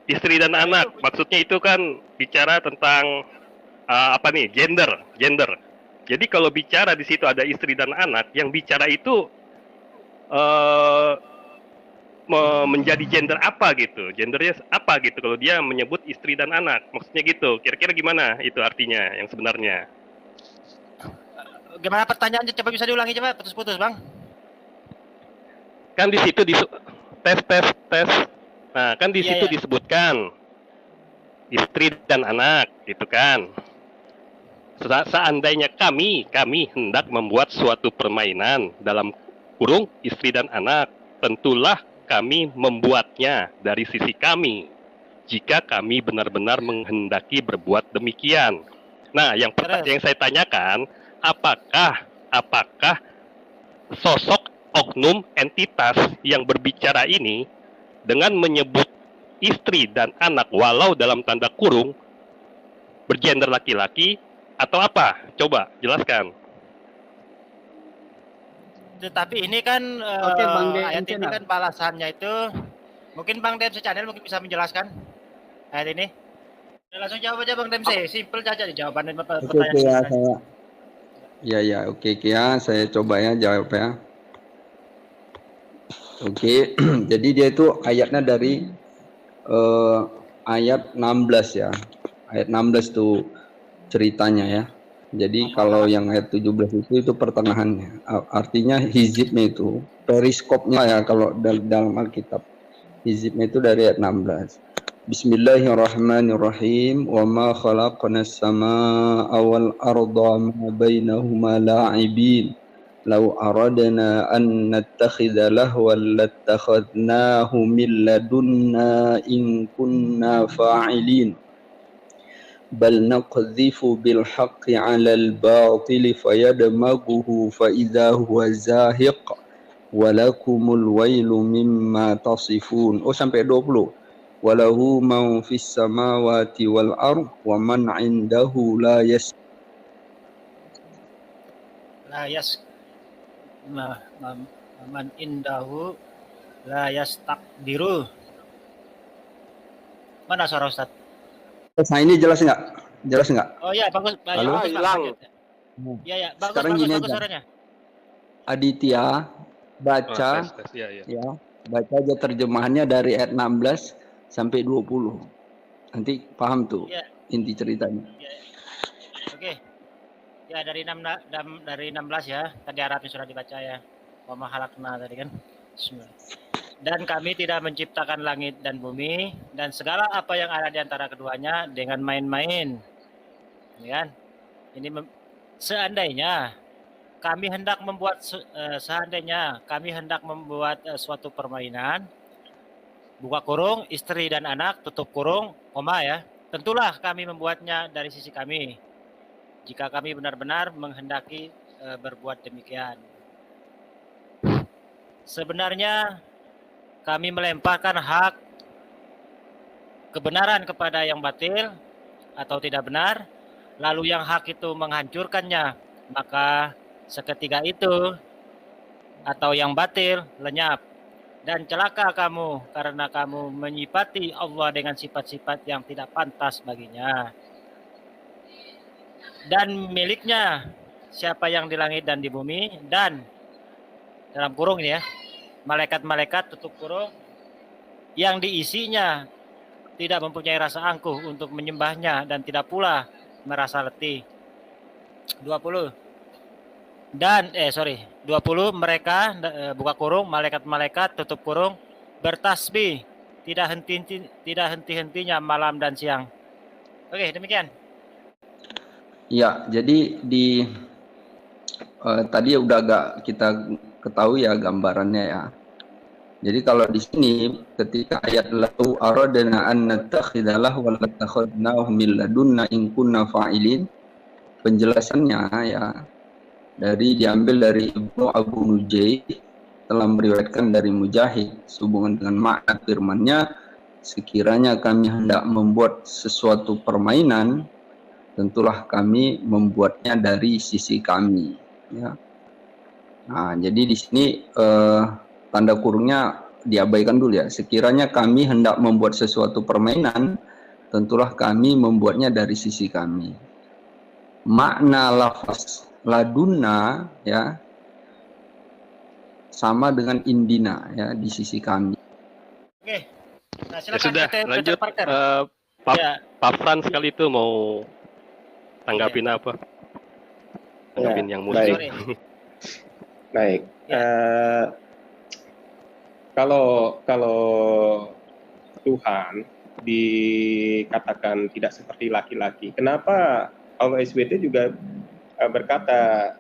Istri dan anak, maksudnya itu kan bicara tentang apa nih? Gender. Jadi kalau bicara di situ ada istri dan anak, yang bicara itu menjadi gender apa gitu? Gendernya apa gitu? Kalau dia menyebut istri dan anak, maksudnya gitu. Kira-kira gimana itu artinya yang sebenarnya? Gimana pertanyaannya? Coba bisa diulangi coba, putus-putus Bang. Kan di situ tes. Nah, kan di Iya, situ iya. disebutkan istri dan anak, gitu kan? Seandainya kami hendak membuat suatu permainan dalam kurung istri dan anak, tentulah kami membuatnya dari sisi kami. Jika kami benar-benar menghendaki berbuat demikian. Nah, yang saya tanyakan, apakah sosok oknum entitas yang berbicara ini dengan menyebut istri dan anak walau dalam tanda kurung bergender laki-laki atau apa? Coba jelaskan. Tetapi ini kan ayat ini kan balasannya itu, mungkin Bang Dem Channel mungkin bisa menjelaskan ayat ini. Langsung jawab aja Bang Dem, simple saja jawaban pertanyaan. Oke ya, saya coba ya jawab ya. Oke, jadi dia itu ayatnya dari ayat 16 ya. Ayat 16 tuh ceritanya ya. Jadi kalau yang ayat 17 itu pertengahannya. Artinya hizibnya itu, periskopnya ya kalau dalam Alkitab. Hizibnya itu dari ayat 16. Bismillahirrahmanirrahim. Wa ma khalaqnas samaa'a wal arda ma bainahuma la'ibin. Law aradna an nattakhidha lahwan lattakhadnahu min ladunna in kunna fa'ilin. Bal naqdhifu bil haqqi 'alal batili fayadmaghuhu fa idza huwa zahiq wa lakumul wailu mimma tasifun. Oh sampai 20. Walahu man fis samawati wal ard wa man 'indahu la man indahu la yastakbiru. Mana suara Ustaz? Nah ini jelas nggak? Jelas nggak? Oh iya bagus. Halo? Hilang. Iya bagus. Sekarang gini aja. Suaranya. Aditya baca ya. Baca aja terjemahannya dari ayat 16 sampai 20. Nanti paham tuh inti ceritanya. Oke. Ya dari 16 ya. Tadi Arabnya sudah dibaca ya. Wa ma khalaqna tadi kan. Dan kami tidak menciptakan langit dan bumi dan segala apa yang ada di antara keduanya dengan main-main. Ya kan? Ini seandainya kami hendak membuat suatu permainan, buka kurung, istri dan anak, tutup kurung, koma ya. Tentulah kami membuatnya dari sisi kami. Jika kami benar-benar menghendaki berbuat demikian. Sebenarnya kami melemparkan hak kebenaran kepada yang batil atau tidak benar, lalu yang hak itu menghancurkannya, maka seketika itu atau yang batil lenyap. Dan celaka kamu karena kamu menyifati Allah dengan sifat-sifat yang tidak pantas baginya. Dan miliknya siapa yang di langit dan di bumi, dan dalam kurung ini ya, malaikat-malaikat tutup kurung yang diisinya tidak mempunyai rasa angkuh untuk menyembahnya dan tidak pula merasa letih. 20 mereka buka kurung, malaikat-malaikat tutup kurung bertasbih tidak henti-hentinya malam dan siang. Oke, demikian. Ya, jadi tadi udah agak kita ketahui ya gambarannya ya. Jadi kalau di sini ketika ayat lau aradna an nattakhidalah wa lattakhadnahu min ladunna in kunna fa'ilin, penjelasannya ya diambil dari Ibnu Abu Nujay telah meriwayatkan dari Mujahid sehubungan dengan makna firman-Nya, sekiranya kami hendak membuat sesuatu permainan, tentulah kami membuatnya dari sisi kami ya. Nah, jadi di sini tanda kurungnya diabaikan dulu ya. Sekiranya kami hendak membuat sesuatu permainan, tentulah kami membuatnya dari sisi kami. Makna lafaz ladunna ya sama dengan indina ya di sisi kami. Oke. Nah, silakan. Ya sudah, lanjut. Pak Frans kali itu mau tanggapin apa? Tanggapin yang muslim. Baik. Kalau Tuhan dikatakan tidak seperti laki-laki, kenapa Allah SWT juga berkata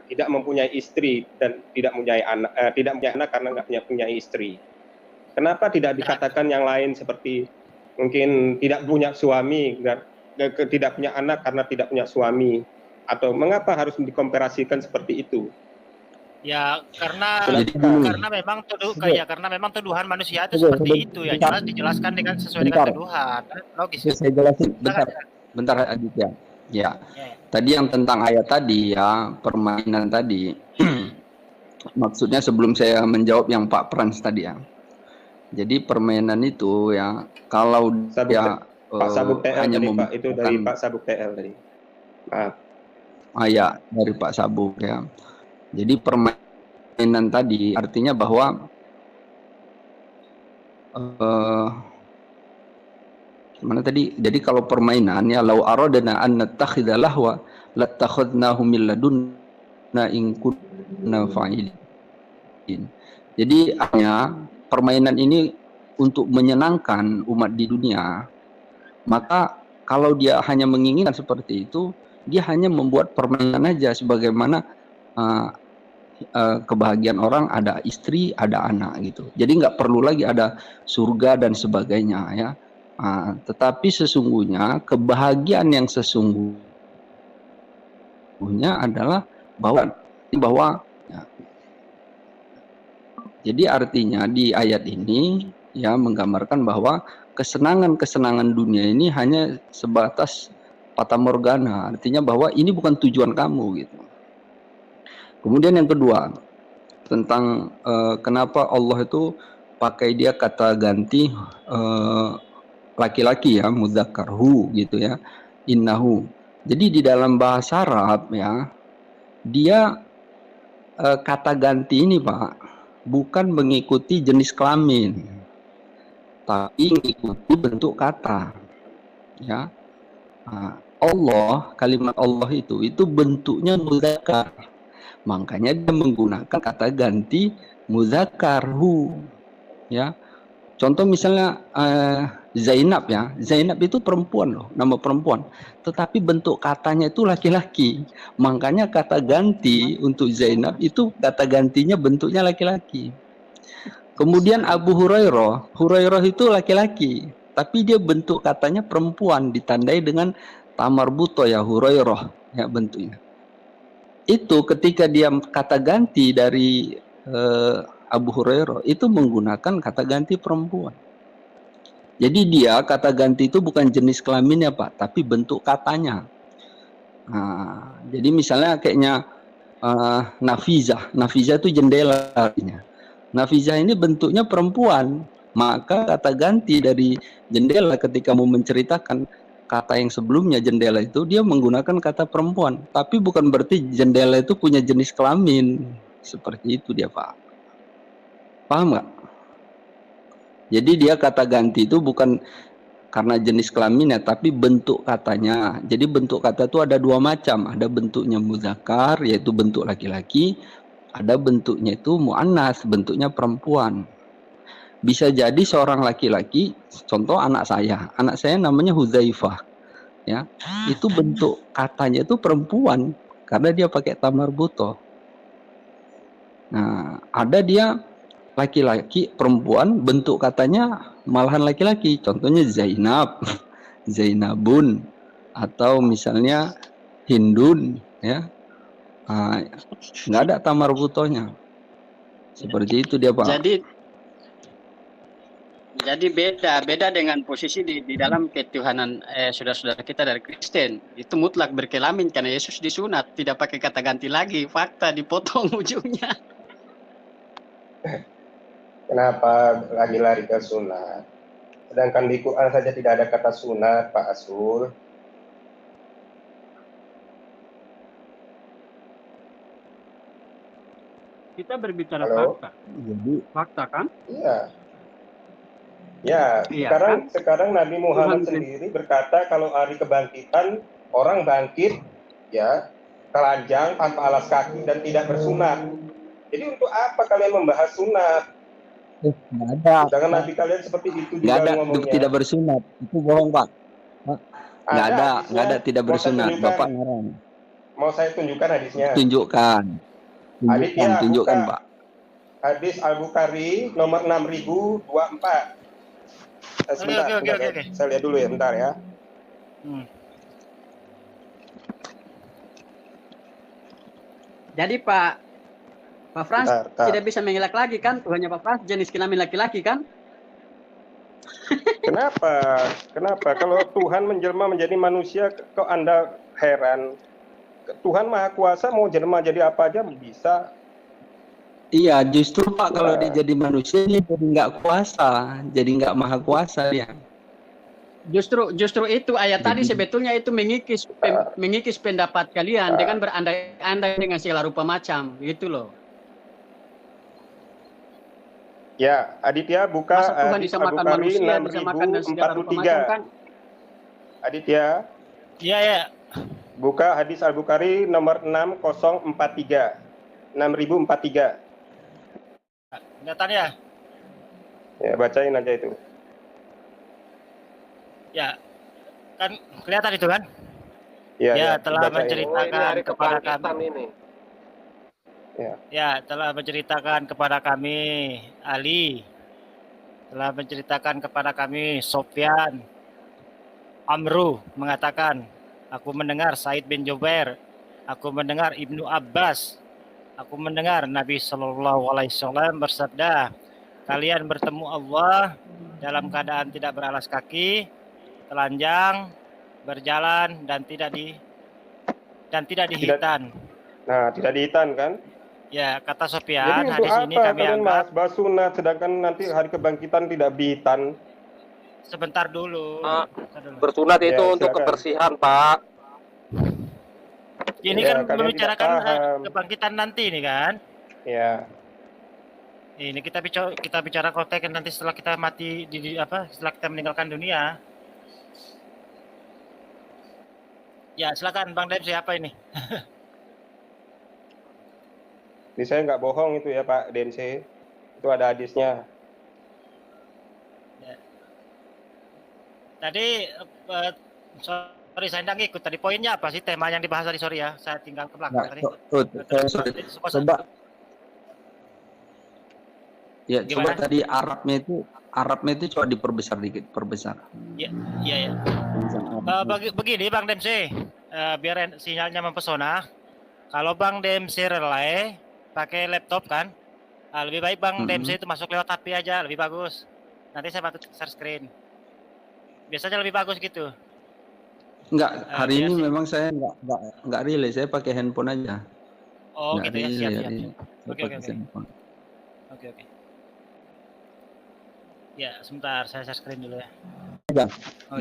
tidak mempunyai istri dan tidak mempunyai anak karena nggak punya istri. Kenapa tidak dikatakan yang lain seperti mungkin tidak punya suami, tidak punya anak karena tidak punya suami, atau mengapa harus dikomparasikan seperti itu? Ya karena memang tuduhan manusia itu seperti itu ya, jelas dijelaskan dengan sesuai dengan tuduhan, logis. Saya jelasin bentar Aditya. Ya. Tadi yang tentang ayat tadi ya, permainan tadi. Maksudnya sebelum saya menjawab yang Pak Frans tadi ya. Jadi permainan itu ya, kalau dia Pak Sabuk TL hanya tadi, Pak, itu dari Pak Sabuk TL tadi. Maaf. Ya, dari Pak Sabuk ya. Jadi permainan tadi artinya bahwa gimana tadi? Jadi kalau permainan ya, lau aradna an nattakhidha lahwa lattakhadnahu min ladunna in kunna fa'ilin. Jadi hanya permainan ini untuk menyenangkan umat di dunia, maka kalau dia hanya menginginkan seperti itu, dia hanya membuat permainan aja, sebagaimana kebahagiaan orang ada istri, ada anak gitu. Jadi nggak perlu lagi ada surga dan sebagainya ya. Tetapi sesungguhnya kebahagiaan yang sesungguhnya adalah bahwa ya, jadi artinya di ayat ini ya menggambarkan bahwa kesenangan-kesenangan dunia ini hanya sebatas fata morgana, artinya bahwa ini bukan tujuan kamu gitu. Kemudian yang kedua, tentang kenapa Allah itu pakai dia kata ganti laki-laki ya, mudzakkar hu gitu ya, innahu. Jadi di dalam bahasa Arab ya, dia kata ganti ini Pak bukan mengikuti jenis kelamin, tapi mengikuti bentuk kata ya. Allah, kalimat Allah itu bentuknya mudzakkar, makanya dia menggunakan kata ganti mudzakkar hu ya. Contoh misalnya Zainab ya, Zainab itu perempuan loh, nama perempuan, tetapi bentuk katanya itu laki-laki, makanya kata ganti untuk Zainab itu kata gantinya bentuknya laki-laki. Kemudian Abu Hurairah itu laki-laki, tapi dia bentuk katanya perempuan, ditandai dengan tamarbuto ya, Hurairah ya bentuknya. Itu ketika dia kata ganti dari Abu Hurairah itu menggunakan kata ganti perempuan. Jadi dia kata ganti itu bukan jenis kelaminnya Pak, tapi bentuk katanya. Jadi misalnya kayaknya Nafizah itu jendela artinya. Nafizah ini bentuknya perempuan, maka kata ganti dari jendela ketika mau menceritakan kata yang sebelumnya jendela itu dia menggunakan kata perempuan, tapi bukan berarti jendela itu punya jenis kelamin. Seperti itu dia Pak. Paham nggak? Jadi dia kata ganti itu bukan karena jenis kelaminnya, tapi bentuk katanya. Jadi bentuk kata itu ada dua macam. Ada bentuknya mudzakkar, yaitu bentuk laki-laki. Ada bentuknya itu muannas, bentuknya perempuan. Bisa jadi seorang laki-laki, contoh anak saya namanya Hudzaifah. Ya, itu bentuk katanya itu perempuan karena dia pakai tamarbuto. Nah, ada dia laki-laki, perempuan, bentuk katanya malahan laki-laki. Contohnya Zainab, Zainabun, atau misalnya Hindun, ya. Nggak ada tamarbutonya. Seperti itu dia Pak. Jadi beda dengan posisi di dalam ketuhanan saudara-saudara kita dari Kristen. Itu mutlak berkelamin karena Yesus disunat, tidak pakai kata ganti lagi, fakta dipotong ujungnya. Kenapa lari ke sunat? Sedangkan di Quran saja tidak ada kata sunat, Pak Asul. Kita berbicara fakta. Jadi fakta kan? Iya. Ya, sekarang Nabi Muhammad sendiri berkata kalau hari kebangkitan orang bangkit ya telanjang tanpa alas kaki dan tidak bersunat. Jadi untuk apa kalian membahas sunat? Nggak ada. Jangan Nabi kalian seperti itu juga ngomongnya. Tidak bersunat. Itu bohong Pak. Nggak ada, hadisnya. tidak Mau saya bersunat. tunjukkan. Bapak ngarang. Mau saya tunjukkan hadisnya. Tunjukkan, Aditya, Pak. Hadis Al-Bukhari nomor 6024. Sebentar, Oke. saya lihat dulu ya, bentar ya. Jadi Pak Frans Bentar. tidak bisa mengelak lagi kan? Tuhannya Pak Frans jenis kelamin laki-laki kan? Kenapa? Kalau Tuhan menjelma menjadi manusia, kok Anda heran? Tuhan Maha Kuasa mau jelma jadi apa aja bisa. Iya, justru Pak kalau dia jadi manusia dia jadi nggak kuasa, jadi nggak maha kuasa dia. Justru itu ayat tadi sebetulnya itu mengikis pendapat kalian dengan berandai-andai dengan segala rupa macam, gitu loh. Ya, Aditya buka Tuhan hadis disamakan Al-Bukhari manusia, disamakan dan segala rupa macam kan? 6043. Aditya, Iya. buka hadis Al-Bukhari nomor 6043. 6043. Kelihatan ya? Ya, bacain aja itu. Ya. Kan kelihatan itu kan? Ya, telah bacain. menceritakan kepada kami ini. Ya, telah menceritakan kepada kami Ali, telah menceritakan kepada kami Sofyan, Amru mengatakan, aku mendengar Said bin Jubair, aku mendengar Ibnu Abbas, aku mendengar Nabi Shallallahu Alaihi Wasallam bersabda, kalian bertemu Allah dalam keadaan tidak beralas kaki, telanjang, berjalan dan tidak dihitan. Nah, tidak dihitan kan? Ya, kata Sofyan, Jadi untuk hadis apa ini kami kalian anggap bahas sunat sedangkan nanti hari kebangkitan tidak bitan? sebentar dulu. Bersunat itu Ya, untuk silakan. kebersihan, Pak. Ini Ya, kan kalian membicarakan tidak paham. kebangkitan nanti ini kan. Ya. Ini kita bicara konteks nanti setelah kita mati setelah kita meninggalkan dunia. Ya, silakan Bang Dem, siapa ini? Jadi saya nggak bohong itu ya Pak DNC. Itu ada hadisnya. Ya. Tadi sorry saya nggak ngikut tadi poinnya apa sih tema yang dibahas tadi, sorry ya saya tinggal ke belakang tadi. Coba. Ya, Gimana? coba tadi Arabnya itu coba diperbesar dikit, perbesar. Iya. Begini Bang Demse, biar sinyalnya mempesona. Kalau Bang Demse relay pakai laptop kan, lebih baik Bang Demse itu masuk lewat HP aja, lebih bagus. Nanti saya bantu share screen. Biasanya lebih bagus gitu. Enggak, hari ini memang saya enggak relay, saya pakai handphone aja. Oh, nggak gitu ya, siap. Oke. Ya, sebentar saya share screen dulu ya.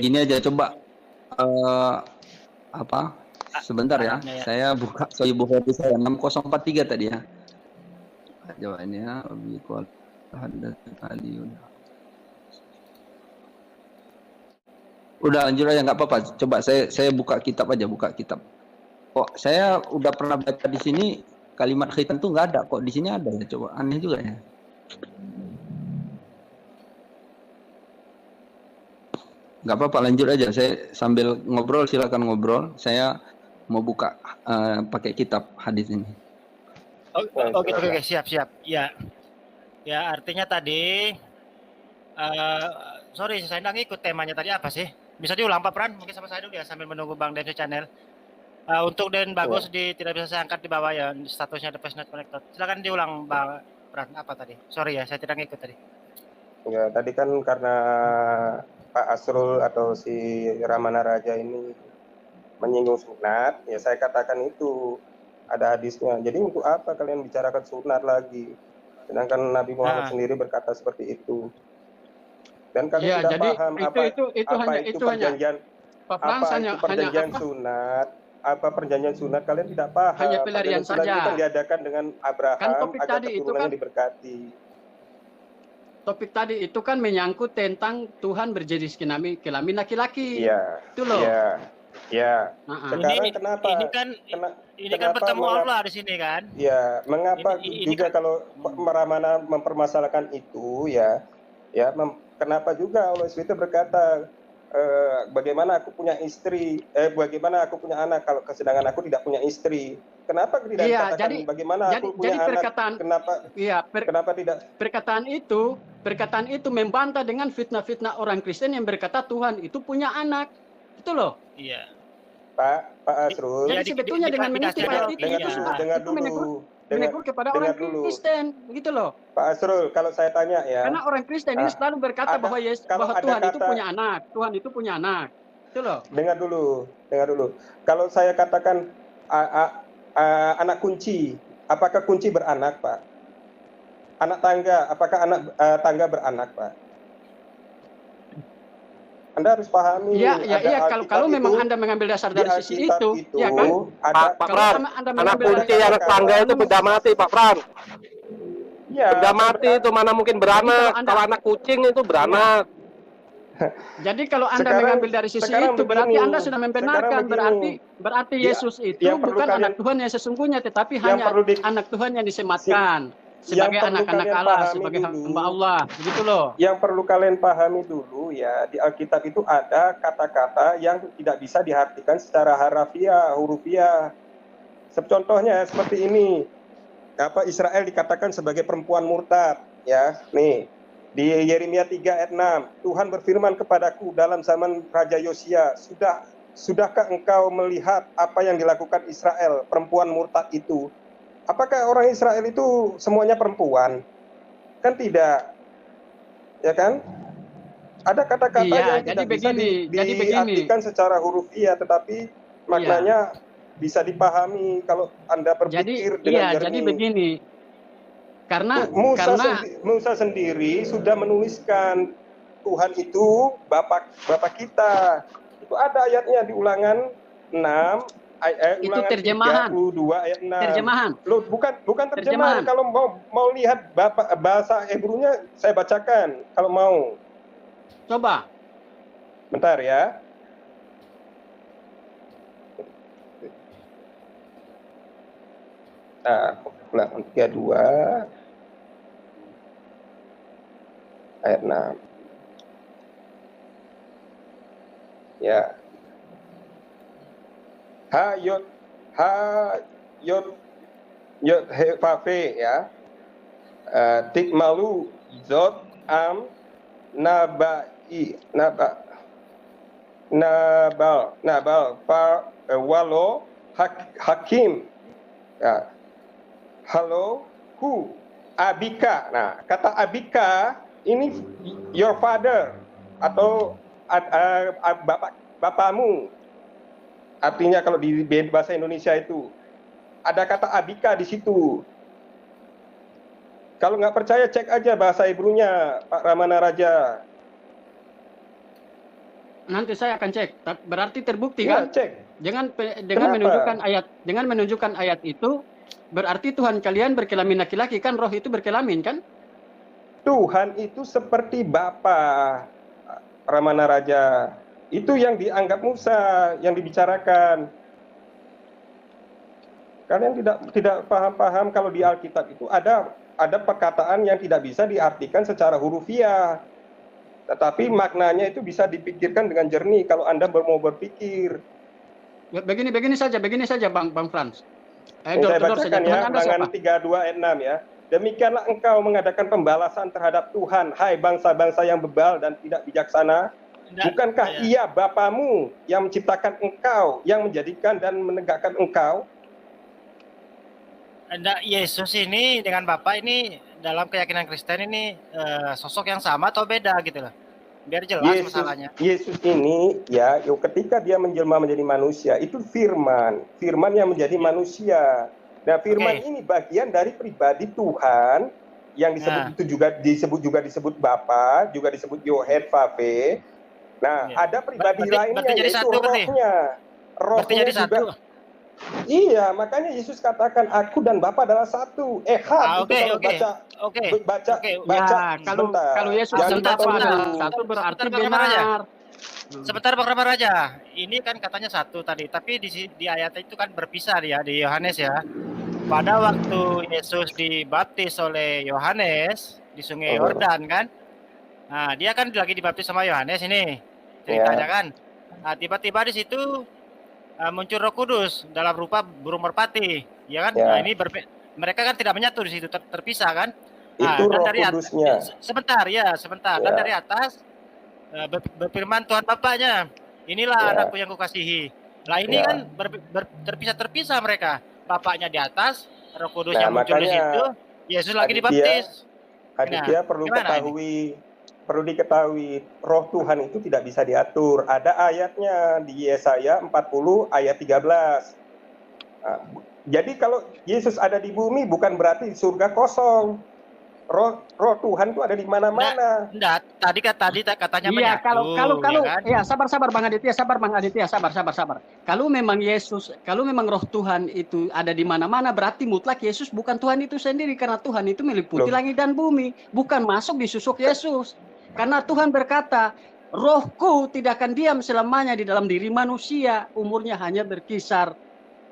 Gini aja coba sebentar ya. Saya buka Sahih Bukhari saya 6043 tadi ya. Coba ini ya, udah lanjut aja nggak apa-apa. Coba saya buka kitab aja, Kok saya udah pernah baca di sini kalimat khitan tuh nggak ada, kok di sini ada ya. Coba aneh juga ya. Nggak apa-apa, lanjut aja. Saya sambil ngobrol, silakan ngobrol. Saya mau buka pakai kitab hadis ini. Oke, siap. Ya, artinya tadi sorry saya nggak ngikut temanya tadi apa sih? Bisa diulang Pak Pran? Mungkin sama saya dulu ya sambil menunggu Bang Dense Channel. Untuk Den Bagus tidak bisa saya angkat di bawah ya, statusnya The Face Not Connected. Silakan diulang Bang Pran, apa tadi? Sorry ya, saya tidak ngikut tadi. Ya, tadi kan karena Pak Asrul atau si Ramana Raja ini menyinggung sunat, ya saya katakan itu ada hadisnya. Jadi untuk apa kalian bicarakan sunat lagi? Sedangkan Nabi Muhammad sendiri berkata seperti itu. Dan kalian tidak paham apa itu perjanjian, perjanjian sunat, apa perjanjian sunat, kalian tidak paham. Hanya pelarian saja. Itu kan diadakan dengan Abraham kan topik agar tadi itu keturunannya kan diberkati. Topik tadi itu kan menyangkut tentang Tuhan berjenis kelamin laki-laki. Iya. Itu loh. Iya. Sekarang kenapa? Ini kan bertemu Allah di sini kan? Ya, mengapa juga kan, kalau Ramana mempermasalahkan itu ya, kenapa juga Allah SWT berkata bagaimana aku punya istri, bagaimana aku punya anak kalau sedangkan aku tidak punya istri. Kenapa tidak Iya, dikatakan bagaimana aku punya anak? perkataan, Kenapa? iya, Kenapa tidak? Perkataan itu membantah dengan fitnah-fitnah orang Kristen yang berkata Tuhan itu punya anak. Itu loh. Iya. Pak Asrul. Jadi sebetulnya dengan mengutip ayat itu menegur kepada orang Kristen, gitu loh. Pak Asrul, kalau saya tanya ya. Karena orang Kristen ini selalu berkata bahwa Tuhan itu punya anak, Tuhan itu punya anak. Itu loh. Dengar dulu. Kalau saya katakan anak kunci, apakah kunci beranak, Pak? Anak tangga, apakah anak tangga beranak, Pak? Anda harus pahami. Iya. Kalau memang Anda mengambil dasar dari sisi itu, ya kan? Pak Pran, anak kunci, anak tangga itu benda mati, Pak Pran. Ya, benda mati itu mana mungkin beranak. Kalau anak kucing itu beranak. Jadi kalau Anda mengambil dari sisi itu, berarti Anda sudah membenarkan, berarti Yesus itu bukan anak Tuhan yang sesungguhnya, tetapi hanya anak Tuhan yang disematkan sebagai anak-anak Allah, sebagai hamba Allah, begitu loh. Yang perlu kalian pahami dulu ya, di Alkitab itu ada kata-kata yang tidak bisa diartikan secara harafiah, hurufiah. Contohnya seperti ini, Israel dikatakan sebagai perempuan murtad, ya. Nih, di Yeremia 3 ayat 6, Tuhan berfirman kepadaku dalam zaman Raja Yosia, sudahkah engkau melihat apa yang dilakukan Israel, perempuan murtad itu? Apakah orang Israel itu semuanya perempuan? Kan tidak. Ya kan? Ada kata-kata yang tidak bisa diartikan secara hurufiah, tetapi maknanya bisa dipahami kalau Anda berpikir dengan jernih. Jadi begini. Karena Musa sendiri sudah menuliskan Tuhan itu Bapak kita. Itu ada ayatnya di Ulangan 6 itu terjemahan. 32 ayat 6. Terjemahan. Loh, bukan terjemahan. Kalau mau lihat bahasa Hebrunya saya bacakan kalau mau. Coba. Bentar ya. Ulangan 32 ayat 6. Ya. Yod he fafe ya. Tikmalu zot am nabal par walo hakim ya. Halo hu abika. Nah, kata abika ini your father atau bapakmu. Artinya kalau di bahasa Indonesia itu ada kata abika di situ. Kalau nggak percaya cek aja bahasa Hebrunya, Pak Ramana Raja. Nanti saya akan cek. Berarti terbukti ya, kan? Cek. Dengan menunjukkan ayat itu, berarti Tuhan kalian berkelamin laki-laki kan? Roh itu berkelamin kan? Tuhan itu seperti Bapa, Ramana Raja. Itu yang dianggap Musa, yang dibicarakan. Kalian tidak paham-paham kalau di Alkitab itu ada perkataan yang tidak bisa diartikan secara hurufiah. Tetapi maknanya itu bisa dipikirkan dengan jernih kalau Anda mau berpikir. Begini saja Bang Frans. Saya bacakan ya, Ulangan 32 ayat 6 ya. Demikianlah engkau mengadakan pembalasan terhadap Tuhan, hai bangsa-bangsa yang bebal dan tidak bijaksana. Bukankah ia Bapamu yang menciptakan engkau, yang menjadikan dan menegakkan engkau? Yesus ini dengan Bapa ini dalam keyakinan Kristen ini sosok yang sama atau beda gitu loh. Biar jelas masalahnya. Yesus ini ya, ketika dia menjelma menjadi manusia, itu firman yang menjadi manusia. Nah, firman ini bagian dari pribadi Tuhan yang disebut itu juga disebut Bapa, juga disebut Yohed Vave. Nah, ada pribadi lainnya yaitu rohnya. Rohnya juga. Satu. Iya, makanya Yesus katakan aku dan Bapa adalah satu. Echad itu baca. Kalau Yesus satu berarti benar. Sebentar Pak Ramana Raja. Ini kan katanya satu tadi, tapi di ayat itu kan berpisah dia di Yohanes ya. Pada waktu Yesus dibaptis oleh Yohanes di Sungai Yordan kan. Nah, dia kan lagi dibaptis sama Yohanes ini. ceritanya kan. Nah, tiba-tiba di situ muncul Roh Kudus dalam rupa burung merpati, ya kan? Nah, ini mereka kan tidak menyatu di situ, terpisah kan? Nah, Itu dan Roh dari Kudusnya. sebentar. Dan dari atas berfirman Tuhan Bapaknya, inilah anakku yang kukasihi. Nah, ini kan terpisah mereka. Bapaknya di atas, Roh Kudus yang muncul di situ, Yesus lagi dibaptis. Aditya perlu diketahui, Roh Tuhan itu tidak bisa diatur. Ada ayatnya di Yesaya 40 ayat 13. Jadi kalau Yesus ada di bumi bukan berarti surga kosong. Roh Tuhan itu ada di mana-mana. Enggak, tadi katanya iya, menyatu. Kalau ya kan? ya sabar Bang Aditya, sabar. Kalau memang Roh Tuhan itu ada di mana-mana, berarti mutlak Yesus bukan Tuhan itu sendiri, karena Tuhan itu meliputi langit dan bumi, bukan masuk di susuk Yesus. Karena Tuhan berkata, Rohku tidak akan diam selamanya di dalam diri manusia, umurnya hanya berkisar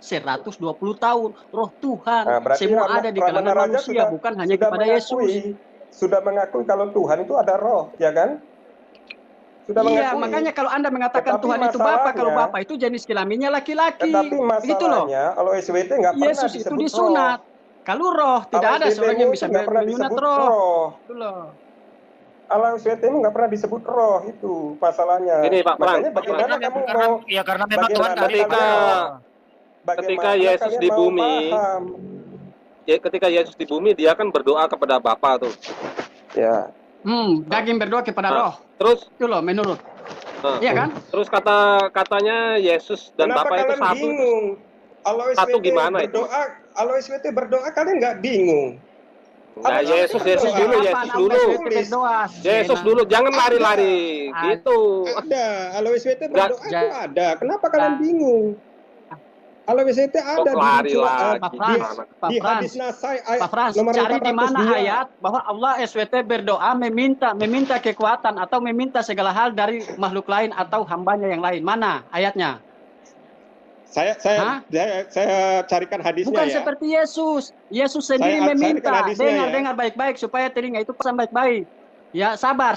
120 tahun. Roh Tuhan semua ada di kalangan manusia, bukan hanya kepada Yesus. Sudah mengakui kalau Tuhan itu ada roh, ya kan? Sudah iya, mengakui. makanya kalau Anda mengatakan Tuhan itu Bapa, kalau Bapa itu jenis kelaminnya laki-laki. Tetapi masalahnya, kalau SWT nggak pernah Yesus disebut itu disunat. Kalau roh, tidak ada seorang yang bisa menyunat roh. Itu loh. Allah SWT nggak pernah disebut roh, itu masalahnya. Ini Pak Pran, bagaimana kamu mau? Ya karena memang Tuhan ketika Yesus di bumi, ketika Yesus di bumi, dia kan berdoa kepada Bapa tuh. Ya. Daging berdoa kepada roh. Terus itu loh menurut. Iya kan? Terus katanya Yesus dan Bapa itu satu. Bingung? Satu gimana berdoa, itu? Kalau SWT berdoa kalian nggak bingung? Nah, Yesus dulu, jangan lari-lari gitu. Ada, kalau SWT berdoa itu ada. Kenapa kalian bingung? Kalau SWT ada di hadis Nasai nomor 402. Cari di mana ayat bahwa Allah SWT berdoa meminta kekuatan atau meminta segala hal dari makhluk lain atau hambanya yang lain. Mana ayatnya? Saya carikan hadisnya. Bukan seperti Yesus. Yesus sendiri meminta. Dengar baik-baik supaya telinga itu pesan baik-baik. Ya, sabar.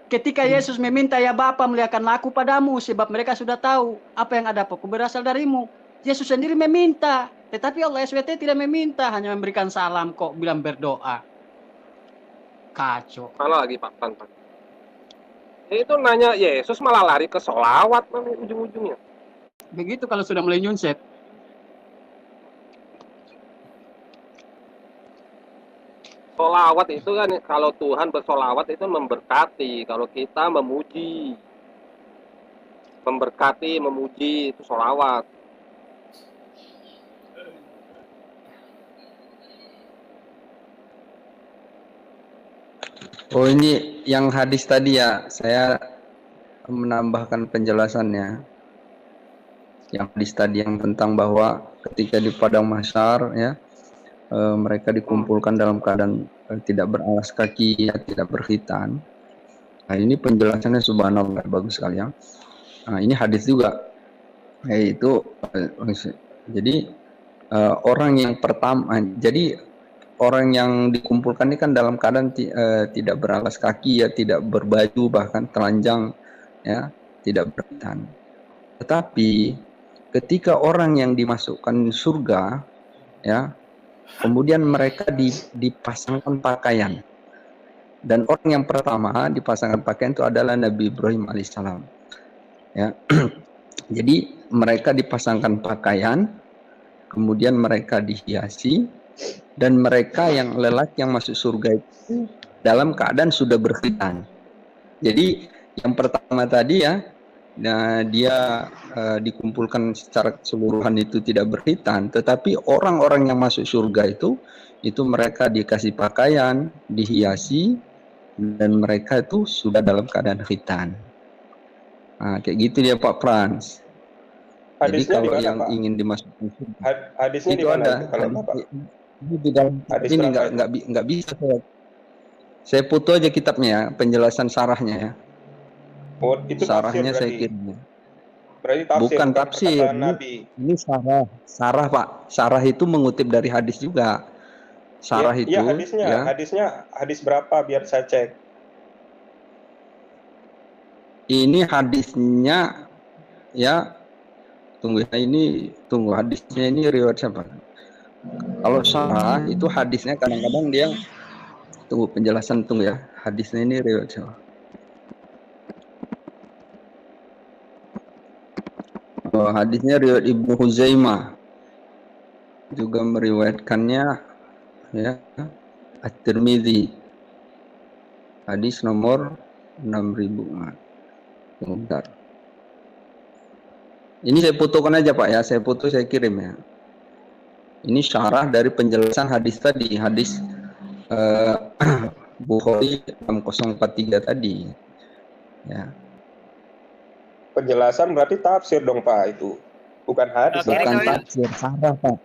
Ketika Yesus meminta, ya Bapa muliakanlah aku padamu, sebab mereka sudah tahu apa yang ada pokok berasal darimu. Yesus sendiri meminta, tetapi Allah SWT tidak meminta, hanya memberikan salam kok, bilang berdoa. Kacau. Malah lagi Pak Pan. Itu nanya Yesus malah lari ke sholawat ujung-ujungnya. Begitu kalau sudah mulai nyunset. Sholawat itu kan, kalau Tuhan bersolawat itu memberkati, kalau kita memuji. Memberkati, memuji, itu sholawat. Oh, ini yang hadis tadi ya, saya menambahkan penjelasannya. Yang hadis tadi yang tentang bahwa ketika di padang mahsyar ya, mereka dikumpulkan dalam keadaan tidak beralas kaki, ya, tidak berkhitan. Nah, ini penjelasannya subhanallah bagus sekali ya. Nah, ini hadis juga, yaitu jadi orang yang pertama, jadi orang yang dikumpulkan ini kan dalam keadaan tidak beralas kaki, ya, tidak berbaju, bahkan telanjang, ya, tidak berkhitan. Tetapi ketika orang yang dimasukkan surga, ya, kemudian mereka dipasangkan pakaian, dan orang yang pertama dipasangkan pakaian itu adalah Nabi Ibrahim alaihissalam, ya. Jadi mereka dipasangkan pakaian, kemudian mereka dihiasi, dan mereka yang lelaki yang masuk surga itu dalam keadaan sudah berkhitan. Jadi yang pertama tadi ya, nah, dia dikumpulkan secara keseluruhan itu tidak berkhitan, tetapi orang-orang yang masuk surga itu mereka dikasih pakaian, dihiasi, dan mereka itu sudah dalam keadaan khitan. Nah, kayak gitu dia Pak Frans. Jadi kalau yang ingin dimasukkan surga, hadisnya itu ada. Di dalam ini nggak bisa saya foto aja kitabnya ya, penjelasan sarahnya ya. Oh, itu sarahnya tafsir, saya kirim. Berarti tafsir, bukan tafsir, ini sarah Pak. Sarah itu mengutip dari hadis juga. Sarah itu. Ya, hadisnya, ya. Hadis berapa biar saya cek. ini hadisnya ya, tunggu hadisnya ini riwayat siapa? Kalau salah itu hadisnya kadang-kadang dia penjelasan ya. Hadisnya ini riwayat siapa? Oh, hadisnya riwayat Ibnu Huzaimah. Juga meriwayatkannya ya At-Tirmidzi. Hadis nomor 6000. Bentar. Ini saya fotokan aja Pak ya, saya foto saya kirim ya. Ini syarah dari penjelasan hadis tadi, hadis Bukhari 6043 tadi. Ya. Penjelasan berarti tafsir dong Pak itu. Bukan hadis. Bukan tafsir, syarah Pak.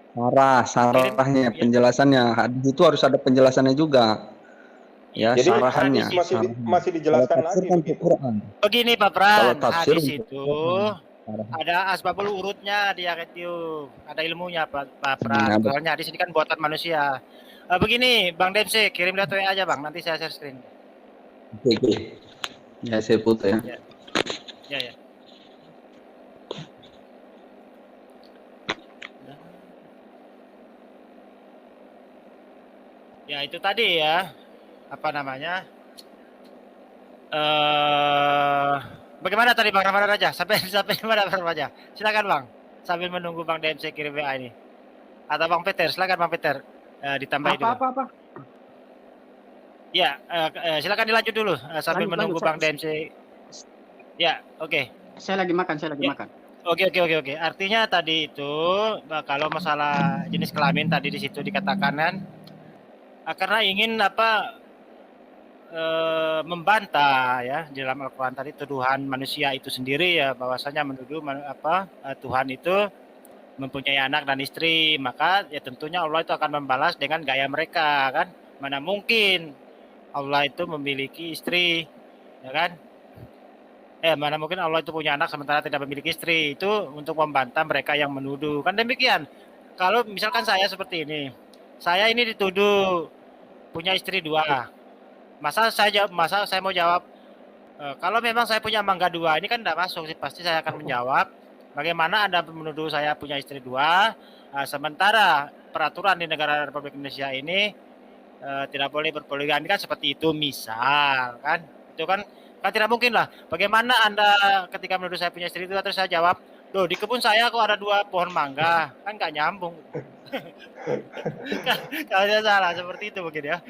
Syarahnya, penjelasannya. Hadis itu harus ada penjelasannya juga. Ya, jadi syarahannya. Masih dijelaskan lagi kan begitu. Begini Pak Pran, tafsir hadis itu ada asbabul urutnya dia itu, ada ilmunya Pak Pran. Soalnya hadis ini kan buatan manusia. Begini Bang Dempsey, kirim lihat WA aja Bang, nanti saya share screen. Oke. Ya saya foto ya. Ya. Ya itu tadi ya. Apa namanya? Bagaimana tadi Bang Ramadan Raja? Sampai mana Bang Raja? Silakan Bang. Sambil menunggu Bang DMC kirim WA ini. Atau Bang Peter, silakan Bang Peter. Ditambahin dulu. Apa? Ya, silakan dilanjut dulu sambil menunggu Bang DMC. Ya, oke. Saya lagi makan. Oke. Artinya tadi itu kalau masalah jenis kelamin tadi di situ dikatakan kan karena ingin membantah ya di dalam Al-Quran tadi tuduhan manusia itu sendiri ya, bahwasanya menuduh Tuhan itu mempunyai anak dan istri, maka ya tentunya Allah itu akan membalas dengan gaya mereka kan. Mana mungkin Allah itu memiliki istri ya kan, mana mungkin Allah itu punya anak sementara tidak memiliki istri. Itu untuk membantah mereka yang menuduh kan demikian. Kalau misalkan saya seperti ini, saya ini dituduh punya istri 2. Masa saya mau jawab kalau memang saya punya mangga 2, ini kan tidak masuk sih. Pasti saya akan menjawab bagaimana Anda menuduh saya punya istri 2 sementara peraturan di negara Republik Indonesia ini tidak boleh berpoligami kan, seperti itu misal kan. Itu kan tidak mungkin lah. Bagaimana Anda ketika menuduh saya punya istri 2 terus saya jawab, loh di kebun saya kok ada 2 pohon mangga, kan nggak nyambung. Kalau saya salah seperti itu mungkin ya.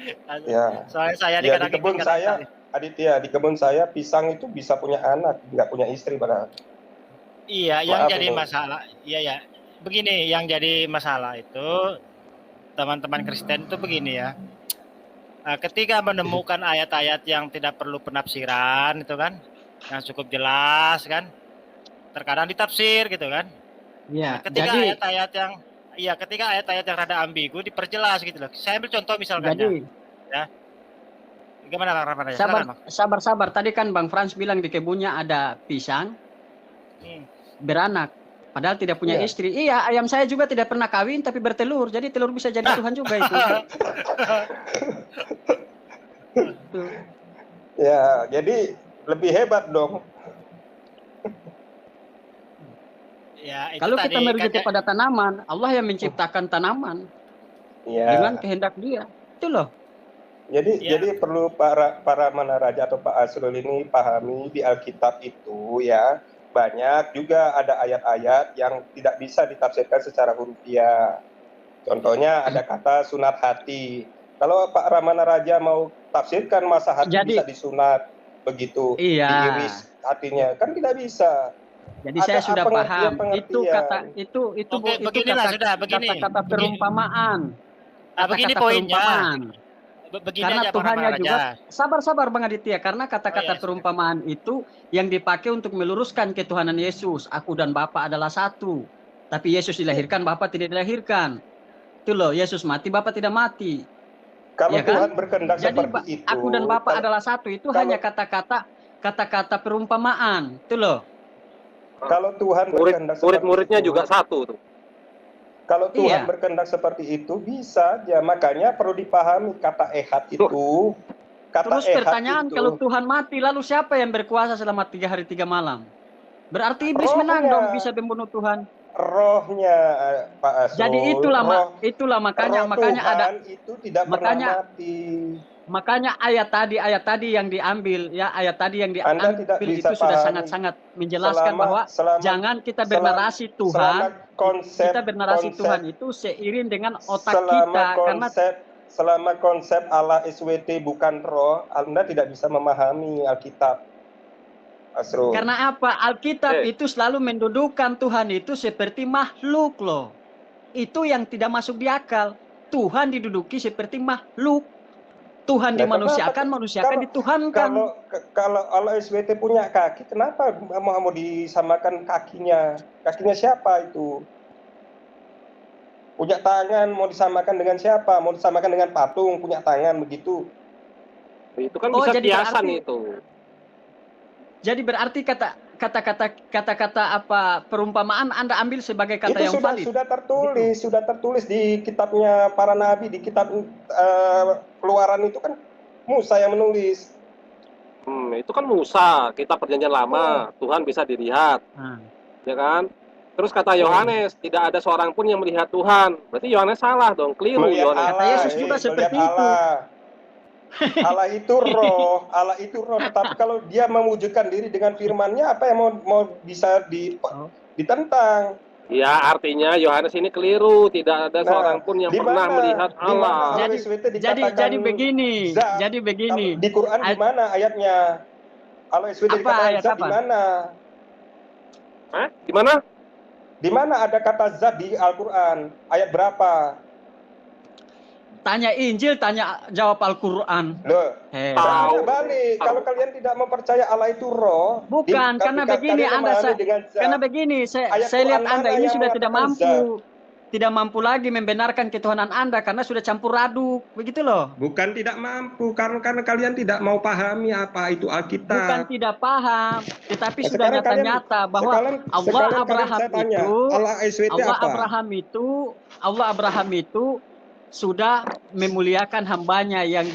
Soalnya saya di kebun saya, Aditya, di kebun saya pisang itu bisa punya anak, nggak punya istri padahal. Iya, yang jadi masalah, iya. Begini, yang jadi masalah itu teman-teman Kristen itu begini ya. Ketika menemukan ayat-ayat yang tidak perlu penafsiran itu kan, yang cukup jelas kan, terkadang ditafsir gitu kan. Iya. Ketika ayat-ayat yang rada ambigu diperjelas gitu loh. Saya ambil contoh misalkan ya. Gimana Kang Ramadhan? Sabar. Tadi kan Bang Frans bilang di kebunnya ada pisang beranak, padahal tidak punya istri. Iya, ayam saya juga tidak pernah kawin tapi bertelur. Jadi telur bisa jadi Tuhan juga itu. Ya, jadi lebih hebat dong. Ya, kalau kita merujuk kepada tanaman, Allah yang menciptakan tanaman dengan kehendak Dia. Itu loh. Jadi perlu para manaraja atau Pak Asrul ini pahami di Alkitab itu ya, banyak juga ada ayat-ayat yang tidak bisa ditafsirkan secara hurufiah. Contohnya ada kata sunat hati. Kalau Pak Ramana Raja mau tafsirkan masa hati bisa disunat begitu, diiris hatinya, kan tidak bisa. Jadi saya sudah paham. Itu kata kata perumpamaan. Begini poinnya. Karena Tuhannya juga sabar Bang Aditya, karena kata-kata perumpamaan itu yang dipakai untuk meluruskan ketuhanan Yesus. Aku dan Bapa adalah satu. Tapi Yesus dilahirkan, Bapa tidak dilahirkan. Itu loh, Yesus mati, Bapa tidak mati. Kalau Tuhan berkehendak seperti itu. Aku dan Bapa adalah satu. Itu hanya kata-kata perumpamaan. Itu loh. Kalau Tuhan berkehendak murid-muridnya juga satu tuh. Kalau Tuhan berkehendak seperti itu bisa aja, makanya perlu dipahami kata ehad itu Terus pertanyaan, kalau Tuhan mati, lalu siapa yang berkuasa selama 3 hari 3 malam? Berarti iblis menang dong, bisa membunuh Tuhan. Rohnya, Pak Asrul. Jadi itulah makanya Tuhan ada itu tidak pernah mati. Makanya ayat tadi yang diambil itu sudah sangat-sangat menjelaskan bahwa jangan kita bernarasi Tuhan. Kita bernarasi Tuhan itu seiring dengan otak kita, karena selama konsep Allah SWT bukan roh, Anda tidak bisa memahami Alkitab. Asrul. Karena apa? Alkitab itu selalu mendudukan Tuhan itu seperti makhluk loh. Itu yang tidak masuk di akal. Tuhan diduduki seperti makhluk. Tuhan dimanusiakan, manusiakan dituhankan. Kalau Allah SWT punya kaki, kenapa mau disamakan kakinya? Kakinya siapa itu? Punya tangan, mau disamakan dengan siapa? Mau disamakan dengan patung, punya tangan begitu? Itu kan bisa kiasan itu. Jadi berarti kata-kata apa perumpamaan Anda ambil sebagai kata itu yang valid. Sudah tertulis di kitabnya para nabi, di kitab Keluaran itu kan Musa yang menulis. Itu kan Musa, kitab Perjanjian Lama, Tuhan bisa dilihat. Ya kan? Terus kata Yohanes, tidak ada seorang pun yang melihat Tuhan. Berarti Yohanes salah dong, keliru Yohanes. Kata Yesus juga seperti itu. Allah itu roh, tetapi kalau dia mewujudkan diri dengan firman-Nya, apa yang mau bisa ditentang? Ya, artinya Yohanes ini keliru, tidak ada seorang pun yang pernah melihat Allah. Jadi begini. Di Quran di mana ayatnya? Allah SWT dikatakan zat di mana? Di mana? Di mana ada kata zat di Al-Quran? Ayat berapa? Tanya Injil, jawab Al-Quran. Loh, balik. Kalau kalian tidak mempercaya Allah itu roh, bukan, karena begini saya lihat Anda ini sudah tidak mampu lagi membenarkan ketuhanan Anda karena sudah campur aduk, begitu loh. Bukan tidak mampu, karena kalian tidak mau pahami apa itu Alkitab. Bukan tidak paham, tetapi sudah nyata-nyata bahwa Allah Abraham itu sudah memuliakan hambanya yang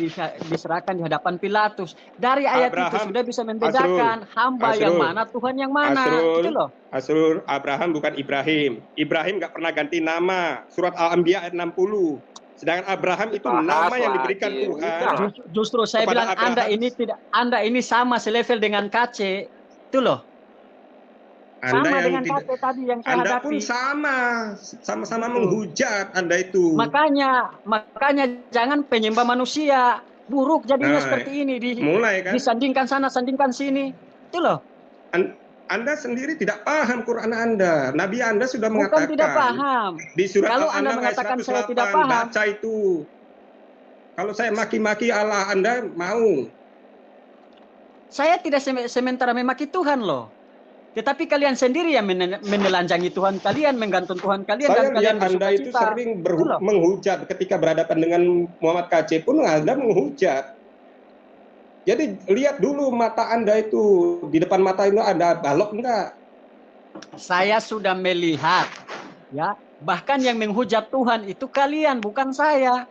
diserahkan di hadapan Pilatus. Dari ayat itu sudah bisa membedakan hamba yang mana, Tuhan yang mana. Gitu loh. Asrul, Abraham bukan Ibrahim. Ibrahim nggak pernah ganti nama. Surat Al-Anbiya ayat 60. Sedangkan Abraham itu nama yang diberikan Tuhan. Justru saya bilang Anda ini sama selevel dengan KC. Itu loh. Sama dengan KC tadi yang saya Anda hadapi. pun sama-sama menghujat Anda itu. Makanya jangan penyembah manusia. Buruk jadinya seperti ini. Mulai kan? Disandingkan sana, sandingkan sini. Itu loh. Anda sendiri tidak paham Quran Anda. Nabi Anda sudah mengatakan. Bukan tidak paham. Di surat kalau Anda mengatakan saya tidak paham, baca itu. Kalau saya maki-maki Allah, Anda mau? Saya tidak sementara memaki Tuhan loh. Tetapi kalian sendiri yang menelanjangi Tuhan kalian, menggantung Tuhan kalian. Saya lihat Anda itu sering menghujat ketika berhadapan dengan Muhammad KC pun Anda menghujat. Jadi lihat dulu mata Anda itu, di depan mata itu ada balok enggak? Saya sudah melihat, ya. Bahkan yang menghujat Tuhan itu kalian, bukan saya.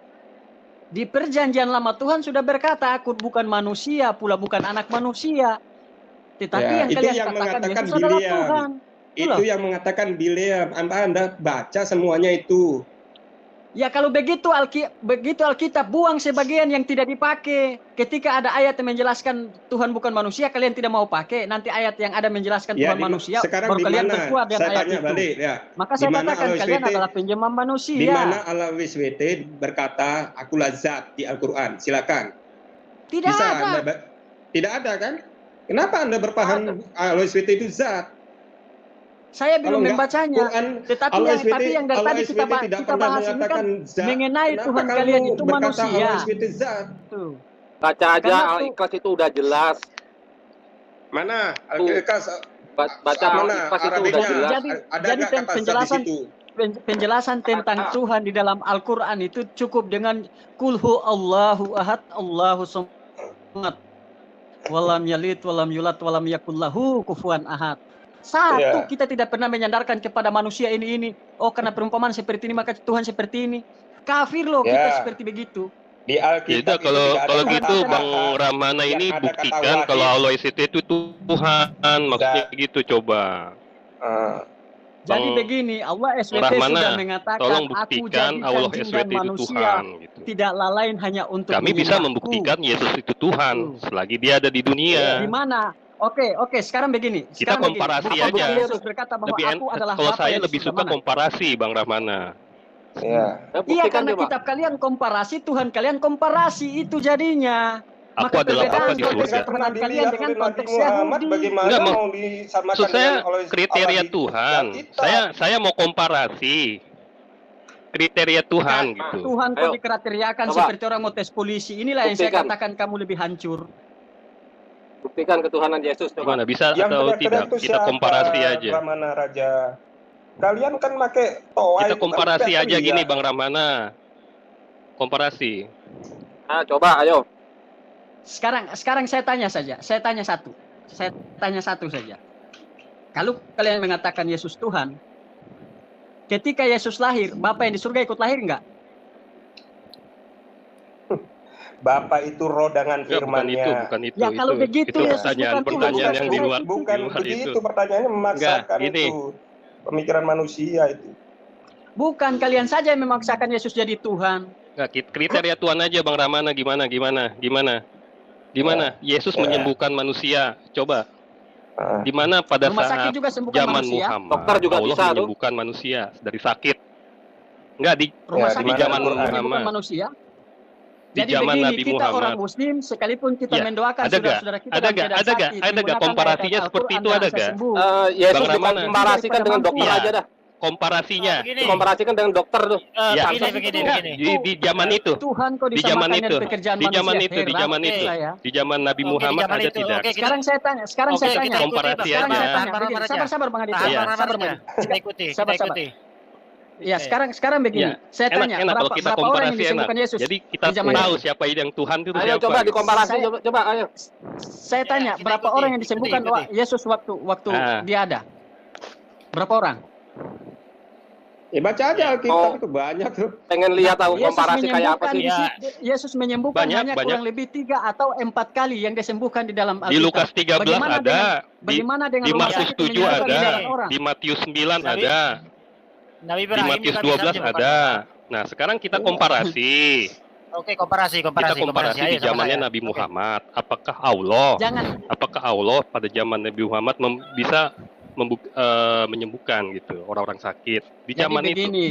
Di Perjanjian Lama Tuhan sudah berkata, aku bukan manusia, pula bukan anak manusia. Tetapi yang kalian katakan Yesus adalah Tuhan. Itu yang mengatakan Bileam. Anda baca semuanya itu. Ya kalau begitu Alkitab buang sebagian yang tidak dipakai. Ketika ada ayat yang menjelaskan Tuhan bukan manusia, kalian tidak mau pakai. Nanti ayat yang ada menjelaskan Tuhan manusia, baru kalian terkuat dengan ayat itu. Balik, ya. Maka saya katakan kalian adalah penjemah manusia. Di mana Allah SWT berkata, akulah zat di Al-Quran? Silakan. Tidak ada kan? Kenapa Anda berpaham Allah SWT itu zat? Saya belum membacanya. Tapi yang dari tadi kita bahas ini kan mengenai Tuhan kalian itu manusia. Baca aja Al-Ikhlas itu udah jelas. Mana Al-Ikhlas? Baca Al-Ikhlas itu udah jelas. Jadi penjelasan tentang Tuhan di dalam Al-Quran itu cukup dengan kulhu Allahu ahad, Allahu somad. Walam yalid, walam yulat, walam yakullahu kufuwan ahad. Kita tidak pernah menyandarkan kepada manusia ini. Oh, karena perumpamaan seperti ini maka Tuhan seperti ini. Kafir loh kita seperti begitu. Di Alkitab Jadi kalau gitu kata-kata, Bang Ramana ini ada kata buktikan wahid. kalau Allah itu Tuhan, maksudnya gitu coba. Jadi Bang begini, Allah SWT Rahmana, sudah mengatakan, tolong aku buktikan jadikan Allah jin dan SWT itu manusia Tuhan gitu. tidaklah lain hanya untuk Kami bisa menyembahku. membuktikan Yesus itu Tuhan selagi dia ada di dunia. Di mana? Oke, sekarang begini. Kita Sekarang komparasi begini. Apa aja. bukti Yesus berkata bahwa aku adalah Kalau Bapa saya yang di lebih surga suka mana? komparasi Bang Rahmana. Ya. Iya, karena kitab kalian komparasi, Tuhan kalian komparasi, itu jadinya. Aku Maka adalah Bapa perbedaan di konteks surga. Tuhan kalian dengan konteks Muhammad, Yahudi. bagaimana Enggak, mau disamakan Maksud saya dengan oleh kriteria Allah di Tuhan. Alkitab? Saya mau komparasi kriteria Tuhan gitu. Tuhan kok Ayo. dikarakteriakan Coba. seperti orang mau tes polisi. Inilah yang saya Buktikan. katakan kamu lebih hancur. Buktikan ketuhanan Yesus coba. Gimana bisa Yang atau teriak-teriak tidak? itu Kita siapa, komparasi aja. Ramana Raja? Kalian kan pakai toa. Kita itu kan komparasi tidak aja teriak. gini Bang Ramana. Komparasi. Nah, coba ayo. Sekarang saya tanya saja. Saya tanya satu saja. Kalau kalian mengatakan Yesus Tuhan, ketika Yesus lahir, Bapa yang di surga ikut lahir enggak? Bapa itu roh dengan Enggak, firman-Nya. bukan itu. Ya, kalau begitu, itu Yesus pertanyaan bukan pertanyaan Tuhan. yang di luar Bukan di luar begitu itu. pertanyaannya, memaksakan Enggak, ini. itu. Pemikiran manusia itu. Bukan kalian saja yang memaksakan Yesus jadi Tuhan. Enggak, kriteria Tuhan aja Bang Ramana gimana? Yesus Ya. menyembuhkan manusia. Coba. Ah. Di mana pada Rumah sakit saat juga sembuhkan zaman manusia. Muhammad Dokter juga Allah bisa, tuh. menyembuhkan manusia dari sakit. Enggak di Rumah Ya, sakit di zaman mana Al-Quran? menyembuhkan Muhammad. manusia. Di Jadi zaman begini, Nabi kita Muhammad. orang Muslim, sekalipun kita Ya, mendoakan ada nggak? saudara-saudara kita Ada dalam nggak? keadaan Ada nggak? sakit, Ada nggak menggunakan komparasinya ayat-ayat seperti itu, Al-Quran, ada bisa nggak? sembuh. Yesus Bang Ramana. dikomparasikan dengan dokter Iya. aja dah. Komparasinya. Begini. Komparasikan dengan dokter tuh. Ya. Begini. Di zaman itu. Tuhan kok Di zaman disamakan itu. dengan pekerjaan Di zaman manusia. itu, di Heran zaman itu. saya. Di zaman Nabi Oke, Muhammad di zaman ada itu. tidak? Oke, Sekarang saya tanya. Oke, saya kita tanya. ikuti, Komparasi Sekarang aja. saya tanya. Tahan, Begini, Bang sabar Bang Aditya. Tahan, Iya. Bang Sabar Ramana. Bang. Kita ikuti. Sabar. Ya, sekarang begini. Ya. Saya tanya, Enak kalau kita berapa orang yang komparasi enak. disembuhkan Yesus? Jadi kita di zaman tahu Yesus? siapa yang Tuhan itu Ayo siapa. coba gitu. dikomparasi Saya- coba ayo. Saya tanya, kita berapa ikuti, orang yang disembuhkan ikuti. Yesus waktu Ah. dia ada? Berapa orang? Ya baca aja Alkitab itu banyak tuh. Pengen lihat tahu Yesus komparasi kayak apa menyembuhkan sih? di Yesus menyembuhkan Banyak, hanya kurang lebih 3 atau 4 kali yang disembuhkan di dalam Alkitab. Di Lukas 13 Bagaimana ada. Bagaimana dengan Di rumah Markus sakit 7 menyembuhkan ada. 9 orang? Di Matius 9 Nabi ada. Nabi Di Ibrahim Matius juga 12 bisa ada. Nah, sekarang kita komparasi. Oke, komparasi. Kita komparasi Ayo, di sama zamannya saya. Nabi Oke. Muhammad. Jangan. Apakah Allah pada zaman Nabi Muhammad bisa menyembuhkan gitu orang-orang sakit di Jadi zaman itu? begini.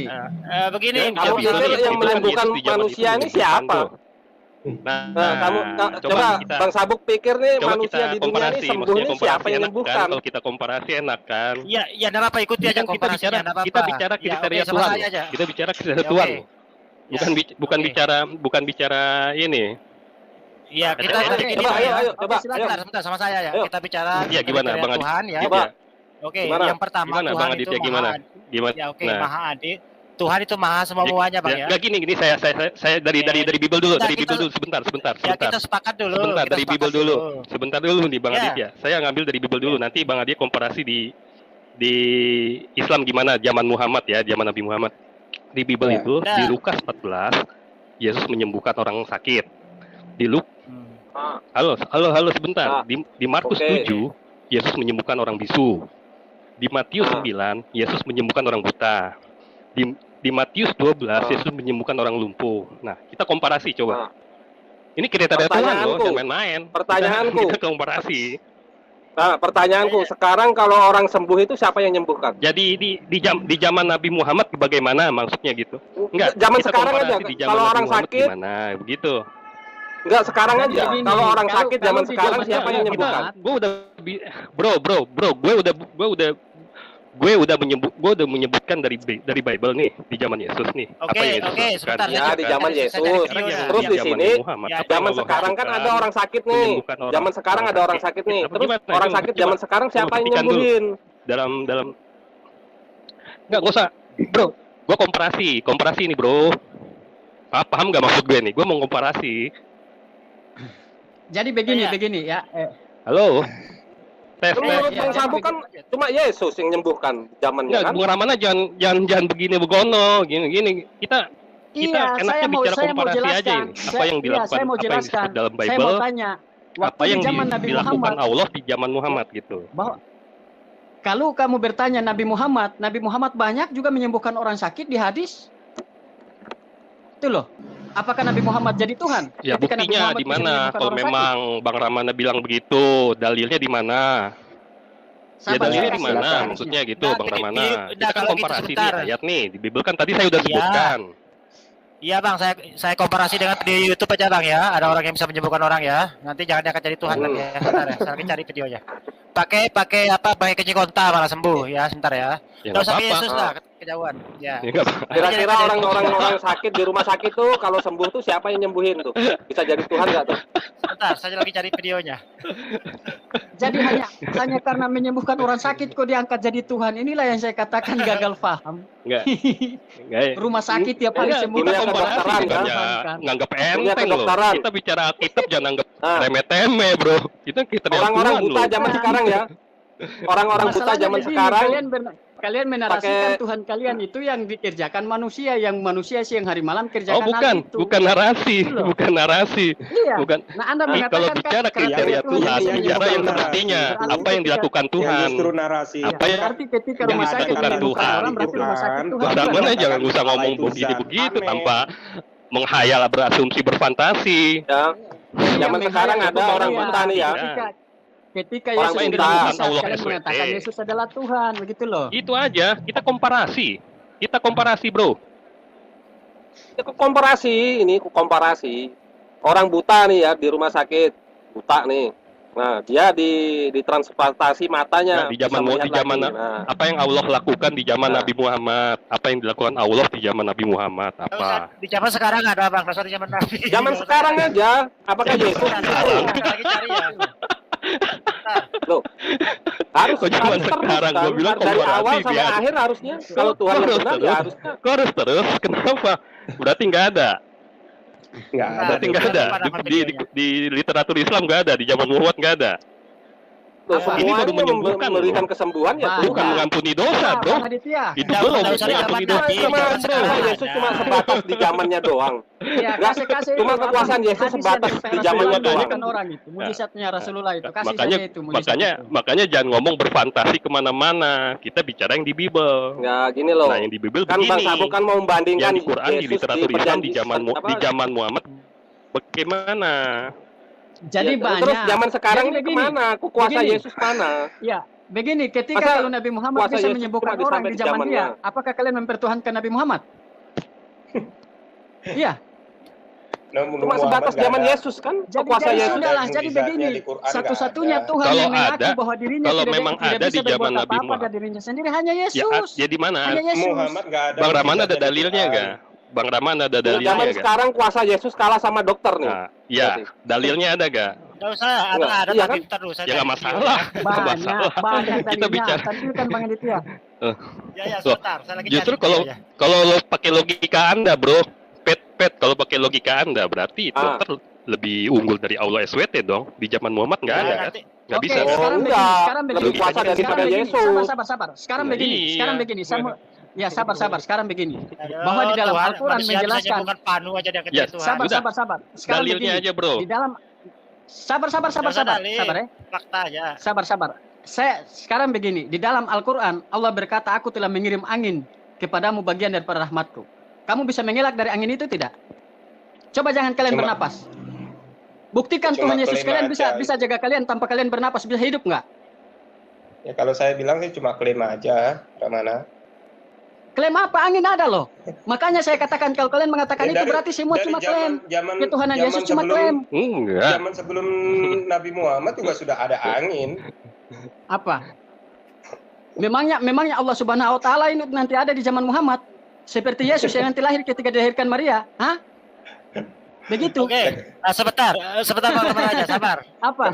Begini, Dan Kamu bisa pikir lihat yang itu menyembuhkan Yesus di zaman manusia itu ini siapa? tuh. Nah, Coba Bang Sabuk pikir nih coba manusia kita di dunia komparasi, ini sembuh maksudnya ini komparasi siapa yang enak menyembuhkan? kan? Kalau kita komparasi enak kan? Ya, enggak apa-apa, ikuti aja Kan kita komparasinya, bicara enggak apa-apa. kita bicara Ya, kriteria oke, sama Tuhan. saya aja. Kita bicara kriteria Ya, Tuhan. oke. Bukan Oke. bukan bicara ini. Iya, kita Oke, tadi coba, ini, ayo, Oke, coba, sebentar, ayo. sebentar sama saya ya. Ayo. Kita bicara Iya, gimana, kriteria Bang Adi? Tuhan ya. Coba. Oke, Gimana? yang pertama Gimana, Tuhan Bang itu Aditya, gimana? Gimana? Ya, oke, Nah. Maha Adil. Tuhan itu maha semuanya, Bang ya. Enggak gini saya dari Bible dulu, Kita- dari Bible kita- dulu sebentar. Ya, kita sepakat dulu. Sebentar kita dari sepakat Bible dulu. Sebentar dulu nih Bang Ya. Aditya. Saya ngambil dari Bible dulu. Nanti Bang Aditya komparasi di Islam gimana zaman Muhammad ya, zaman Nabi Muhammad. Di Bible Ya. itu Nah. di Lukas 14 Yesus menyembuhkan orang sakit. Di Ah, Halo sebentar. Ah. Di Markus Oke. 7 Yesus menyembuhkan orang bisu. Di Matius Ah. 9 Yesus menyembuhkan orang buta. Di Matius 12 Ah. Yesus menyembuhkan orang lumpuh. Nah, kita komparasi coba. Ah. Ini kriteria Tuhan loh, Pertanyaanku. jangan main-main. Pertanyaanku. Kita komparasi. Nah, pertanyaanku sekarang kalau orang sembuh itu siapa yang menyembuhkan? Jadi di zaman Nabi Muhammad bagaimana maksudnya gitu? Enggak. Zaman kita sekarang komparasi aja. di zaman Kalau Nabi orang Muhammad sakit, gimana? Begitu. enggak sekarang Jadi aja. begini, Kalau orang kalau- sakit kalau zaman di sekarang zaman siapa yang sekarang menyembuhkan? Gue udah gue udah menyebutkan dari Bible nih di zaman Yesus nih. Oke, apa yang Yesus oke, lakukan. sebentar. Ya, di zaman Saya Yesus. cari Sekarang video yang ya. Terus di zaman sini, Muhammad, ya, apa yang Zaman Allah sekarang kan lakukan? ada orang sakit nih. Menyembuhkan orang. Zaman sekarang ada orang sakit nih. Apa Terus gimana? orang Coba, sakit coba. zaman sekarang siapa yang buktikan dulu. nyembuhin? dalam nggak usah bro, gue komparasi ini bro. Paham nggak maksud gue nih? Gue mau komparasi. Jadi begini Iya. ya. Halo, tes. Menurut ya, Bang ya, Sabu ya. kan cuma Yesus yang menyembuhkan zamannya Nggak, kan? Bung Ramana jangan begini begono, gini. Kita kita enaknya bicara komparasi aja ini. Apa yang dilakukan, saya mau apa yang jelaskan. disebut dalam Saya mau Bible, tanya, apa yang dilakukan Allah di zaman Muhammad gitu. Bahwa kalau kamu bertanya Nabi Muhammad banyak juga menyembuhkan orang sakit di hadis. Itu loh. Apakah Nabi Muhammad jadi Tuhan? Ya buktinya di mana? Kalau memang Bang Ramana bilang begitu, dalilnya di mana? Ya dalilnya di mana? Maksudnya gitu, Bang Ramana. Kita kan komparasi nih ayat nih di Bible kan tadi saya udah sebutkan. Iya Bang, saya komparasi dengan video YouTube aja Bang ya. Ada orang yang bisa menyembuhkan orang ya. Nanti jangan diangkat jadi Tuhan lagi ya. Sebentar ya, saya lagi cari videonya. Pakai kencing konta malah sembuh ya, sebentar ya. Enggak usah Yesus lah, kejauhan. Ya. Kira-kira orang sakit di rumah sakit tuh kalau sembuh tuh siapa yang nyembuhin tuh? Bisa jadi Tuhan enggak tuh? Sebentar, saya lagi cari videonya. Jadi hanya karena menyembuhkan orang sakit kok diangkat jadi Tuhan. Inilah yang saya katakan gagal paham. Enggak. Rumah sakit tiap hari sembuhkan orang nganggap enteng loh. Kita bicara Alkitab jangan anggap remeh-temeh, Bro. Kita orang-orang buta zaman sekarang ya. Orang-orang buta zaman sekarang kalian menarasikan Tuhan kalian itu yang dikerjakan manusia, yang manusia siang hari malam kerjakan hal itu. Bukan narasi. Iya. Bukan. Nah, Anda mengatakan kalau bicara kriteria Tuhan, bicara yang semestinya, apa yang dilakukan Tuhan. Justru narasi. Apa yang berarti ketika rumah sakit menyembuhkan orang, berarti rumah sakit Tuhan. Bagaimana jangan usah ngomong begitu tanpa menghayal, berasumsi, berfantasi. Ya. Zaman sekarang ada orang buta nih ya. Ketika Yesus tidak bisa, kalian mengatakan Yesus adalah Tuhan, begitu loh. Itu aja, kita komparasi, Bro. Komparasi. Orang buta nih ya di rumah sakit, buta nih. Nah, dia ditransplantasi matanya. Nah, di zaman apa yang Allah lakukan di zaman Nabi Muhammad? Apa yang dilakukan Allah di zaman Nabi Muhammad? Apa? Di zaman sekarang ada Bang, di zaman Nabi. Zaman sekarang aja. Apakah Yesus lagi cari ya? Loh, harus zaman sekarang gue bilang dari awal sampai akhir harusnya. Kalau Tuhan yang benar ya harus. Kok harus terus? Kenapa? Berarti nggak ada. Berarti nggak ada. Di literatur Islam nggak ada. Di zaman Muhammad nggak ada. Ini baru menyembuhkan, memberikan kesembuhan ya. Bukan mengampuni dosa, Bro. Itu belum mengampuni dosa. Yesus cuma sebatas di zamannya doang. Ya, kasih cuma kekuasaan Yesus sebatas di zamannya doang. Orang itu, mujizatnya Rasulullah itu. Makanya jangan ngomong berfantasi kemana-mana. Kita bicara yang di Bible. Ya, gini loh. Nah, yang di Bible kan begini. Bang Sabu kan mau membandingkan yang di Quran, di literatur Islam, di zaman Muhammad bagaimana? Jadi banyak. Terus zaman sekarang ini kemana? Kuasa Yesus mana? Ya, begini. Ketika kalau Nabi Muhammad bisa menyembuhkan orang di zaman dia, apakah kalian mempertuhankan Nabi Muhammad? Iya. Cuma sebatas zaman Yesus kan? Kuasa Yesus. Jadi begini. Satu-satunya Tuhan yang mengaku bahwa dirinya tidak bisa berbuat apa-apa dari dirinya sendiri hanya Yesus. Ya di mana? Muhammad nggak ada. Bang Rahman ada dalilnya nggak? Bang Rahman ada dalilnya zaman sekarang kuasa Yesus kalah sama dokter nih. Nah, ya, dalilnya ada gak? Nggak usah, ada iya tapi ntar dulu. Ya nggak masalah. Banyak Kita bicara. Tadi kan Bang Aditya. Ya, sebentar. Saya lagi justru kalau lo pakai logika Anda, Bro, kalau pakai logika Anda berarti dokter lebih unggul dari Allah SWT dong. Di zaman Muhammad nggak ada kan? Nggak bisa. Sekarang lebih kuasa daripada Yesus. Sabar. Sekarang begini. Ya sabar. Sekarang begini. Bahwa di dalam Al-Quran menjelaskan. Sabar. Sekarang dalilnya begini. aja, Bro. Di dalam sabar ya. Fakta aja. Sabar. Saya sekarang begini. Di dalam Al-Quran Allah berkata, aku telah mengirim angin kepadamu bagian daripada rahmatku. Kamu bisa mengelak dari angin itu tidak? Coba jangan kalian bernapas. Buktikan Tuhan Yesus kalian bisa jaga kalian tanpa kalian bernapas, bisa hidup nggak? Ya kalau saya bilang sih cuma klaim aja, Ramana. Klaim apa? Angin ada loh. Makanya saya katakan kalau kalian mengatakan itu berarti semua cuma klaim. Tuhan Yesus cuma klaim. Enggak. Zaman sebelum Nabi Muhammad juga sudah ada angin. Apa? Memangnya Allah Subhanahu Wa Taala ini nanti ada di zaman Muhammad seperti Yesus yang nanti lahir ketika dilahirkan Maria? Hah? Begitu. Oke. Sebentar Bang aja, sabar. Apa?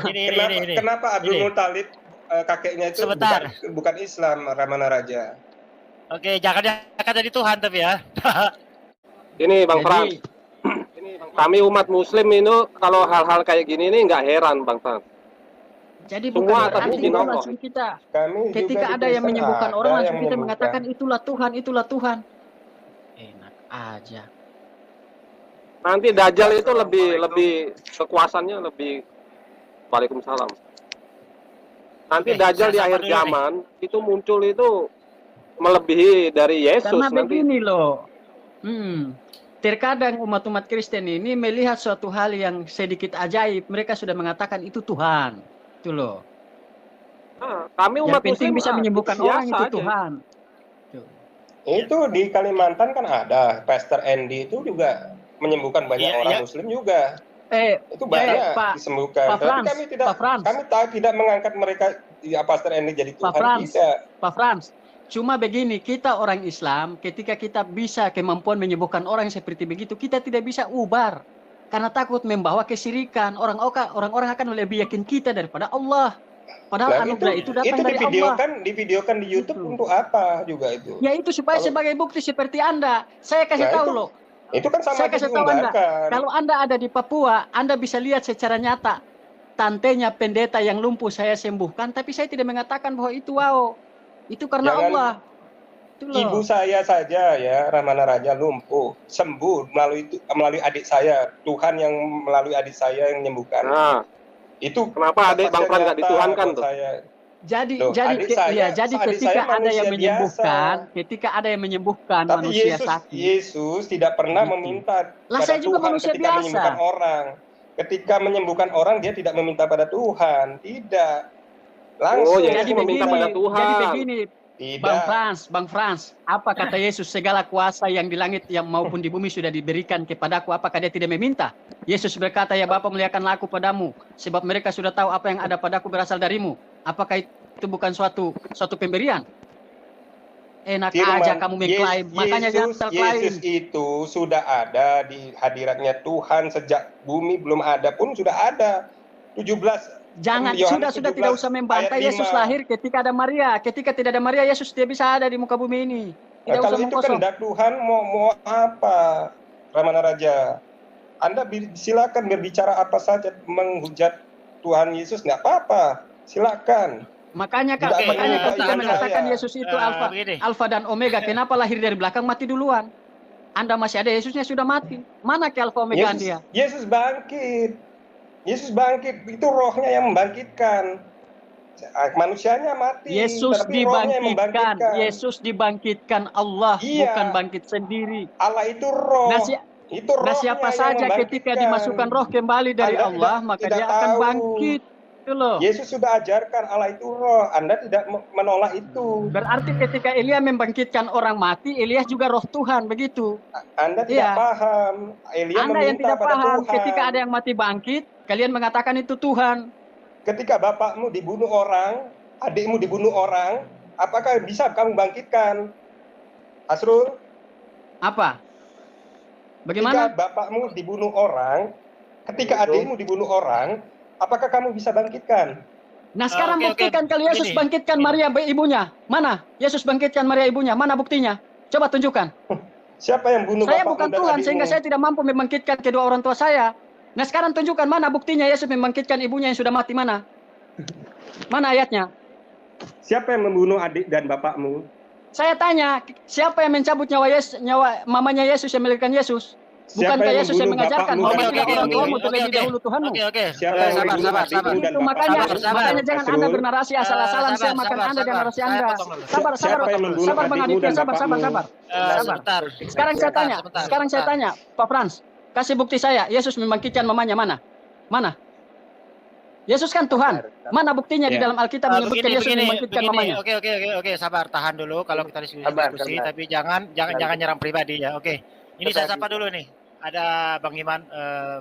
Kenapa Abdul Muthalib kakeknya itu bukan Islam, Ramana Raja? Oke, jangan diangkat jadi Tuhan tapi ya. Ini Bang Frans. Kami umat Muslim ini kalau hal-hal kayak gini nih nggak heran Bang Frans. Jadi bukan berarti langsung kita. Ketika ada yang menyembuhkan orang langsung kita mengatakan itulah Tuhan. Enak aja. Nanti Dajjal itu lebih kekuasaannya lebih. Waalaikumsalam. Nanti Dajjal di akhir zaman itu muncul itu melebihi dari Yesus. Karena nanti. begini loh, terkadang umat-umat Kristen ini melihat suatu hal yang sedikit ajaib, mereka sudah mengatakan itu Tuhan, itu loh. Nah, kami umat yang penting Muslim bisa menyembuhkan orang itu aja. Tuhan. Itu di Kalimantan kan ada Pastor Andy itu juga menyembuhkan banyak orang Muslim juga. Itu banyak disembuhkan. Tapi kami tidak mengangkat mereka Pastor Andy jadi Tuhan, tidak. Pak Frans, cuma begini, kita orang Islam, ketika kita bisa kemampuan menyembuhkan orang seperti begitu, kita tidak bisa ubar. Karena takut membawa kesirikan. Orang-orang akan lebih yakin kita daripada Allah. Padahal anugerah itu datang dari Allah. Divideokan di YouTube untuk apa juga itu? Ya itu supaya sebagai bukti seperti Anda. Saya kasih tahu loh. Itu kan sama saya kasih tahu Anda. Kalau Anda ada di Papua, Anda bisa lihat secara nyata. Tantenya pendeta yang lumpuh saya sembuhkan, tapi saya tidak mengatakan bahwa itu wow. Itu karena Allah. Itu loh. Ibu saya saja ya, Ramana Raja lumpuh, sembuh melalui adik saya. Tuhan yang melalui adik saya yang menyembuhkan. Nah, itu kenapa adik Bang Pran nggak dituhankan tuh? Jadi ketika ada yang menyembuhkan, tapi manusia sakit. Yesus tidak pernah meminta pada Tuhan ketika menyembuhkan orang. Ketika menyembuhkan orang dia tidak meminta pada Tuhan, tidak. Langsung jadi meminta pada Tuhan. Jadi begini, tidak. Bang Frans, apa kata Yesus, segala kuasa yang di langit yang maupun di bumi sudah diberikan kepadaku, apakah dia tidak meminta? Yesus berkata, ya Bapa, muliakanlah aku padamu, sebab mereka sudah tahu apa yang ada padaku berasal darimu. Apakah itu bukan suatu pemberian? Enak aja kamu mengklaim, makanya jangan klaim. Yesus itu sudah ada di hadiratnya Tuhan sejak bumi belum ada pun sudah ada. 17 Jangan, sudah tidak usah membantah. Yesus lahir ketika ada Maria. Ketika tidak ada Maria, Yesus tidak bisa ada di muka bumi ini. Tidak kalau itu kehendak Tuhan, mau apa, Ramana Raja? Anda silakan berbicara apa saja, menghujat Tuhan Yesus, nggak apa-apa. Silakan. Makanya ketika mengatakan Yesus itu Alfa dan Omega, kenapa lahir dari belakang mati duluan? Anda masih ada, Yesusnya sudah mati. Mana ke Alfa Omega dia? Yesus bangkit. Yesus bangkit, itu rohnya yang membangkitkan. Manusianya mati. Yesus dibangkitkan. Yesus dibangkitkan Allah, bukan bangkit sendiri. Allah itu roh. Nah, siapa saja ketika dimasukkan roh kembali dari Allah, maka dia akan bangkit. Itu loh. Yesus sudah ajarkan Allah itu roh. Anda tidak menolak itu. Berarti ketika Elia membangkitkan orang mati, Elia juga roh Tuhan, begitu. Anda tidak paham. Elia Anda yang meminta tidak pada paham, Tuhan. ketika ada yang mati bangkit, kalian mengatakan itu Tuhan. Ketika bapakmu dibunuh orang, adikmu dibunuh orang, apakah bisa kamu bangkitkan? Asrul? Apa? Bagaimana? Ketika bapakmu dibunuh orang, ketika adikmu dibunuh orang, apakah kamu bisa bangkitkan? Nah sekarang buktikan kalau Yesus bangkitkan Maria ibunya. Mana? Yesus bangkitkan Maria ibunya. Mana buktinya? Coba tunjukkan. Siapa yang bunuh saya bapakmu bukan dan Tuhan adikmu? sehingga saya tidak mampu membangkitkan kedua orang tua saya. Nah sekarang tunjukkan mana buktinya Yesus membangkitkan ibunya yang sudah mati, mana? Mana ayatnya? Siapa yang membunuh adik dan bapakmu? Saya tanya, siapa yang mencabut nyawa mamanya Yesus yang melahirkan Yesus? Bukankah Yesus yang mengajarkan bahwa orang tuamu terlebih dahulu Tuhanmu? Siapa yang membunuh adikmu dan bapakmu? Makanya jangan Anda bernarasi asal-asalan, saya makan Anda dan narasi Anda. Sabar Bang Aditya, sabar. Sekarang saya tanya, Pak Frans, kasih bukti saya, Yesus membangkitkan mamanya mana? Mana? Yesus kan Tuhan. Mana buktinya di dalam Alkitab menyebutkan Yesus membangkitkan mamanya? Oke, sabar, tahan dulu kalau kita diskusi, tapi jangan nyerang pribadi ya. Oke. Ini saya sapa dulu nih. Ada Bang Iman,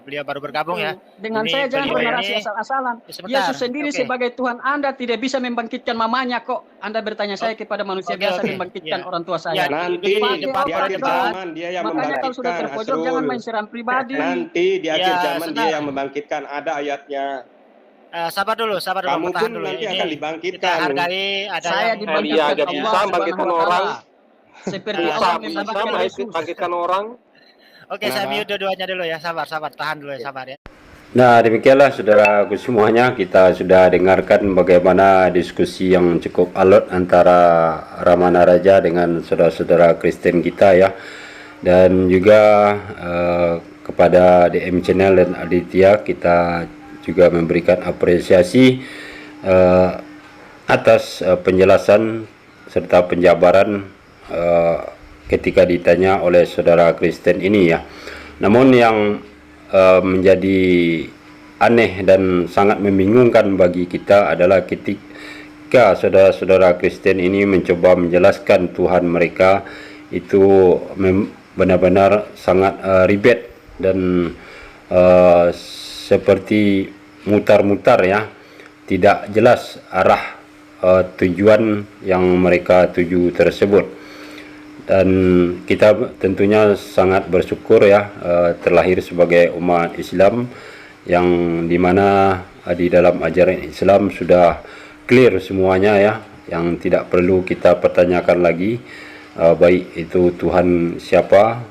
beliau baru bergabung ya. Dengan saya jangan bernarasi asal-asalan. Yesus sendiri sebagai Tuhan Anda tidak bisa membangkitkan mamanya kok. Anda bertanya saya kepada manusia biasa membangkitkan orang tua saya. Nanti di akhir zaman dia yang makanya kalau sudah terpojok jangan main serang pribadi. Nanti di akhir zaman dia yang membangkitkan, ada ayatnya. Sabar dulu. Kamu pun dulu. nanti Ini akan dibangkitkan. Kita hargai ada saya yang dibangkitkan bisa membangkitkan orang. Seperti Bisa membangkitkan orang. Oke, saya mute dua-duanya dulu ya. Sabar, tahan dulu ya, sabar ya. Nah, demikianlah saudaraku semuanya, kita sudah dengarkan bagaimana diskusi yang cukup alot antara Ramana Raja dengan saudara-saudara Kristen kita ya. Dan juga kepada DM Channel dan Aditya kita juga memberikan apresiasi atas penjelasan serta penjabaran ketika ditanya oleh saudara Kristen ini ya. Namun yang menjadi aneh dan sangat membingungkan bagi kita adalah ketika saudara-saudara Kristen ini mencoba menjelaskan Tuhan mereka itu benar-benar sangat ribet dan seperti mutar-mutar ya, tidak jelas arah tujuan yang mereka tuju tersebut. Dan kita tentunya sangat bersyukur ya, terlahir sebagai umat Islam yang dimana di dalam ajaran Islam sudah clear semuanya ya, yang tidak perlu kita pertanyakan lagi, baik itu Tuhan siapa,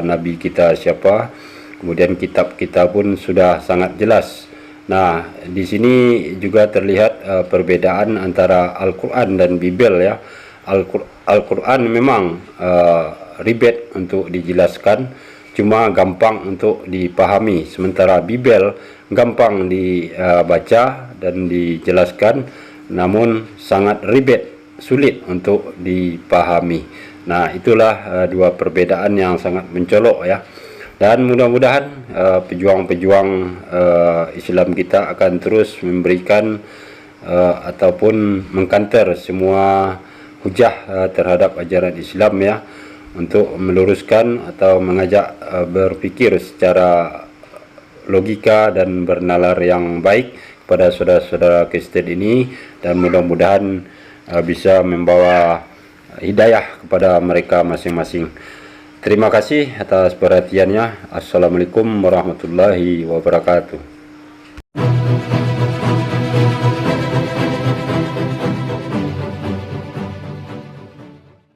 Nabi kita siapa, kemudian kitab kita pun sudah sangat jelas. Nah, di sini juga terlihat perbedaan antara Al-Quran dan Bible ya. Al-Quran memang ribet untuk dijelaskan, cuma gampang untuk dipahami, sementara Bible gampang dibaca dan dijelaskan, namun sangat ribet, sulit untuk dipahami. Nah, itulah dua perbedaan yang sangat mencolok ya. Dan mudah-mudahan pejuang-pejuang Islam kita akan terus memberikan ataupun mengkanter semua hujah terhadap ajaran Islam ya, untuk meluruskan atau mengajak berpikir secara logika dan bernalar yang baik kepada saudara-saudara Kristen ini, dan mudah-mudahan bisa membawa hidayah kepada mereka masing-masing. Terima kasih atas perhatiannya. Assalamualaikum warahmatullahi wabarakatuh.